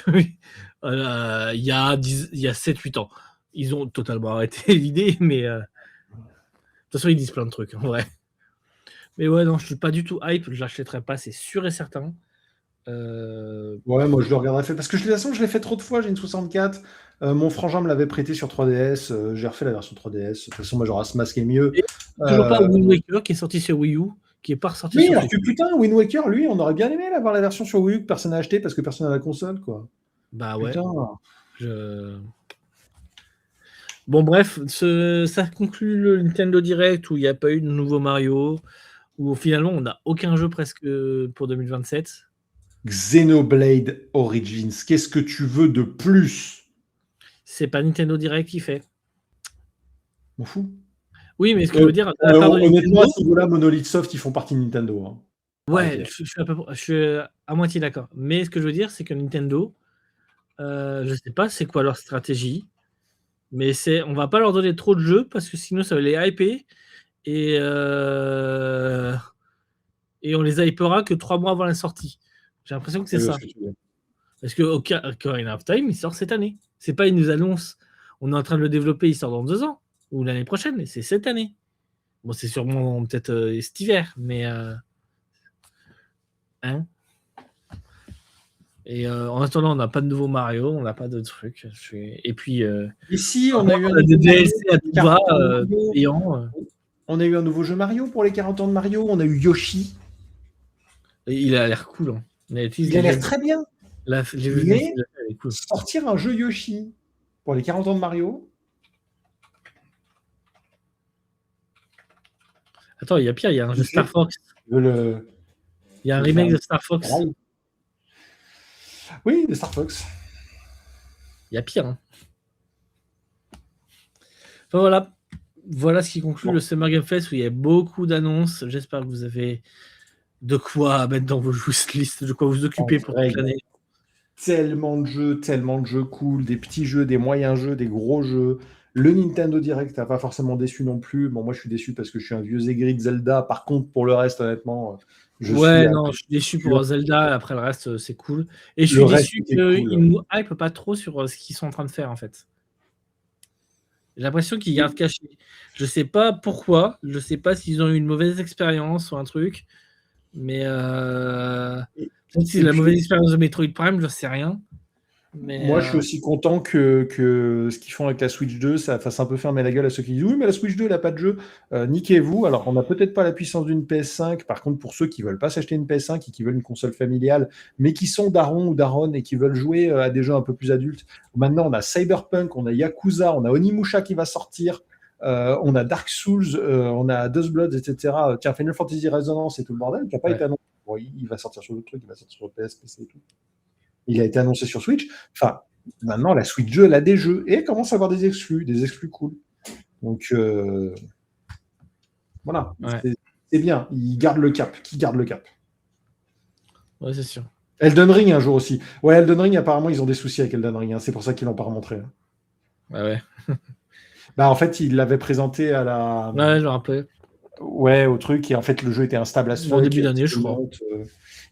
Oui. Il y a 7-8 ans. Ils ont totalement arrêté l'idée, mais de toute façon, ils disent plein de trucs, en vrai. Mais ouais, non, je suis pas du tout hype, je l'achèterai pas, c'est sûr et certain. Ouais, moi je le regarderai fait. Parce que de toute façon, je l'ai fait trop de fois, j'ai une 64. Mon frangin me l'avait prêté sur 3DS. J'ai refait la version 3DS. De toute façon, Majora's Mask est mieux. Et toujours pas Wind Waker qui est sorti sur Wii U, qui est pas ressorti Oui, sur alors que putain, Wind Waker, lui, on aurait bien aimé avoir la version sur Wii U que personne n'a acheté parce que personne n'a la console, quoi. Bah ouais. Putain. Bon, bref, ça conclut le Nintendo Direct où il n'y a pas eu de nouveau Mario, où finalement on n'a aucun jeu presque pour 2027. Xenoblade Origins, qu'est-ce que tu veux de plus? C'est pas Nintendo Direct qui fait. M'en fous. Oui, mais ce que je veux dire, de la part de honnêtement, à Nintendo, ce niveau-là, Monolith Soft, ils font partie de Nintendo. Hein. ouais, je suis à moitié d'accord. Mais ce que je veux dire, c'est que Nintendo, je sais pas c'est quoi leur stratégie, mais on va pas leur donner trop de jeux parce que sinon ça va les hyper et on les hypera que 3 mois avant la sortie. J'ai l'impression que c'est ça. Parce que Ocarina of Time, il sort cette année. C'est pas, ils nous annoncent, on est en train de le développer, il sort dans 2 ans, ou l'année prochaine, c'est cette année. Bon, c'est sûrement peut-être cet hiver, mais... hein. Et en attendant, on n'a pas de nouveau Mario, on n'a pas de trucs. Et puis... ici, on a eu des DLC à tout va, payants. On a eu un nouveau jeu Mario pour les 40 ans de Mario, on a eu Yoshi. Et il a l'air cool. Hein. Il a l'air très bien. Mais cool. Sortir un jeu Yoshi pour les 40 ans de Mario. Attends, il y a pire, il y a un jeu Star Fox. Il y a un remake de Star Fox. Oui, de Star Fox. Il y a pire. Hein. Enfin, voilà ce qui conclut le Summer Game Fest où il y a beaucoup d'annonces. J'espère que vous avez de quoi mettre dans vos wishlist, de quoi vous occuper pour toute l'année. Tellement de jeux cool, des petits jeux, des moyens jeux, des gros jeux. Le Nintendo Direct n'a pas forcément déçu non plus. Bon, moi, je suis déçu parce que je suis un vieux aigri de Zelda. Par contre, pour le reste, honnêtement, je suis déçu pour Zelda. Après, le reste, c'est cool. Et je suis déçu qu'ils ne nous hype pas trop sur ce qu'ils sont en train de faire, en fait. J'ai l'impression qu'ils gardent caché. Je sais pas pourquoi. Je sais pas s'ils ont eu une mauvaise expérience ou un truc. Mais peut-être si c'est la mauvaise expérience de Metroid Prime, je sais rien. Mais moi, je suis aussi content que ce qu'ils font avec la Switch 2, ça fasse un peu fermer la gueule à ceux qui disent oui, mais la Switch 2, elle n'a pas de jeu. Niquez-vous. Alors, on n'a peut-être pas la puissance d'une PS5. Par contre, pour ceux qui ne veulent pas s'acheter une PS5 et qui veulent une console familiale, mais qui sont daron ou daronne et qui veulent jouer à des jeux un peu plus adultes, maintenant, on a Cyberpunk, on a Yakuza, on a Onimusha qui va sortir. On a Dark Souls, on a Dust Bloods, etc. Tiens, Final Fantasy Resonance et tout le bordel qui n'a pas été annoncé. Bon, il va sortir sur d'autres trucs, il va sortir sur PS, PC et tout. Il a été annoncé sur Switch. Enfin, maintenant, la Switch 2, elle a des jeux et elle commence à avoir des exclus cool. Donc, voilà. Ouais. C'est bien. Il garde le cap. Qui garde le cap? Ouais, c'est sûr. Elden Ring, un jour aussi. Ouais, Elden Ring, apparemment, ils ont des soucis avec Elden Ring. Hein. C'est pour ça qu'ils l'ont pas remontré. Hein. Ouais. Bah, en fait, ils l'avaient présenté à la... Ouais, je me rappelle. Ouais, au truc. Et en fait, le jeu était instable à ce moment. Au début d'année, je crois.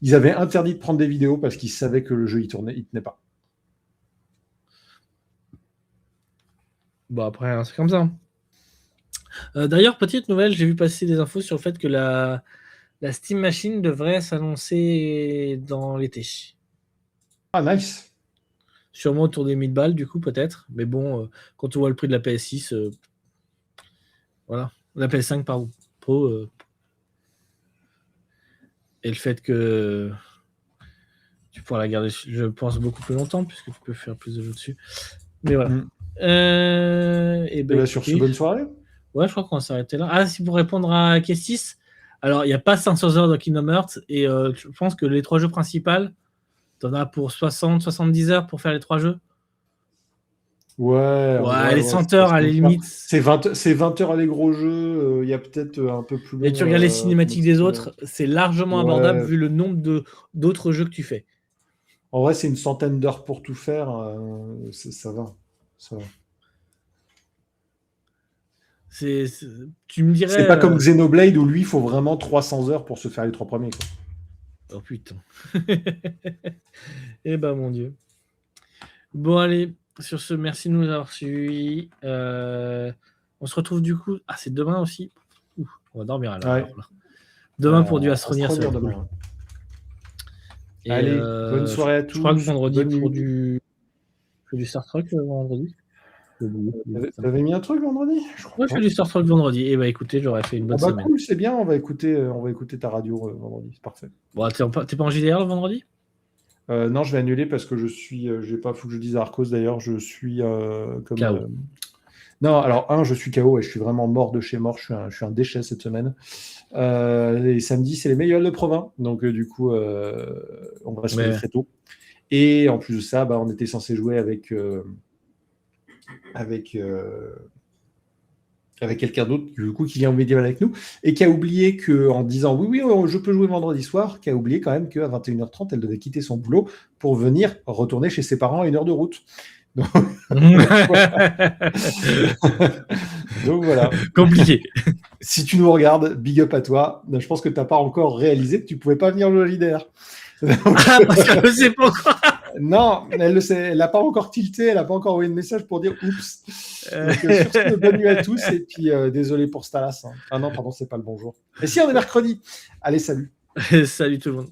Ils avaient interdit de prendre des vidéos parce qu'ils savaient que le jeu, il tenait pas. Bon, après, c'est comme ça. D'ailleurs, petite nouvelle, j'ai vu passer des infos sur le fait que la Steam Machine devrait s'annoncer dans l'été. Ah, nice. Sûrement autour des 1000 balles, du coup, peut-être. Mais bon, quand on voit le prix de la PS6, voilà. La PS5, pardon. Pro. Et le fait que tu pourras la garder, je pense, beaucoup plus longtemps, puisque tu peux faire plus de jeux dessus. Mais voilà. Et ben, sur ce, bonne soirée. Ouais, je crois qu'on va s'arrêter là. Ah, si pour répondre à Kestis, alors il n'y a pas 500 heures de Kingdom Hearts, et je pense que les 3 jeux principaux, t'en as pour 60-70 heures pour faire les 3 jeux. Ouais, les 100 heures à la limite. C'est 20 heures à les gros jeux, il y a peut-être un peu plus long. Et tu regardes les cinématiques des autres, c'est largement abordable vu le nombre d'autres jeux que tu fais. En vrai, c'est une centaine d'heures pour tout faire, ça va. Tu me dirais. C'est pas comme Xenoblade où lui, il faut vraiment 300 heures pour se faire les 3 premiers. Quoi. Oh putain. Eh ben mon Dieu. Bon, allez, sur ce, merci de nous avoir suivis. On se retrouve du coup. Ah, c'est demain aussi. Ouh, on va dormir alors. Ouais. Alors là. Demain pour du Astronir, ça va être demain. cool. Et, Allez, bonne soirée à tous. Je crois que vendredi Bonne pour nuit. du Star Trek vendredi. T'avais mis un truc vendredi? Moi, je fais du Star Trek vendredi. Et bah écoutez, j'aurais fait une bonne semaine. Cool, c'est bien, on va écouter ta radio vendredi, c'est parfait. Bon, t'es pas en JDR le vendredi? Non, je vais annuler parce que faut que je dise à Arcos d'ailleurs, je suis comme. KO. Non, alors je suis KO et je suis vraiment mort de chez mort, je suis un déchet cette semaine. Et samedi, c'est les meilleurs de Provins, donc du coup, on va se lever très tôt. Et en plus de ça, on était censé jouer avec quelqu'un d'autre du coup qui vient au médiéval avec nous et qui a oublié que en disant oui je peux jouer vendredi soir, qui a oublié quand même qu'à 21h30 elle devait quitter son boulot pour venir retourner chez ses parents à 1 heure de route. Donc voilà. Compliqué. Si tu nous regardes, big up à toi. Je pense que tu n'as pas encore réalisé que tu pouvez pas venir jouer à JDR. Parce qu'elle ne sait pas encore. Non, elle le sait. Elle n'a pas encore tilté, elle n'a pas encore envoyé de message pour dire oups. Donc, sur ce, bonne nuit à tous et puis désolé pour Stalas. Ah non, pardon, c'est pas le bonjour. Et si on est mercredi. Allez, salut. Salut tout le monde.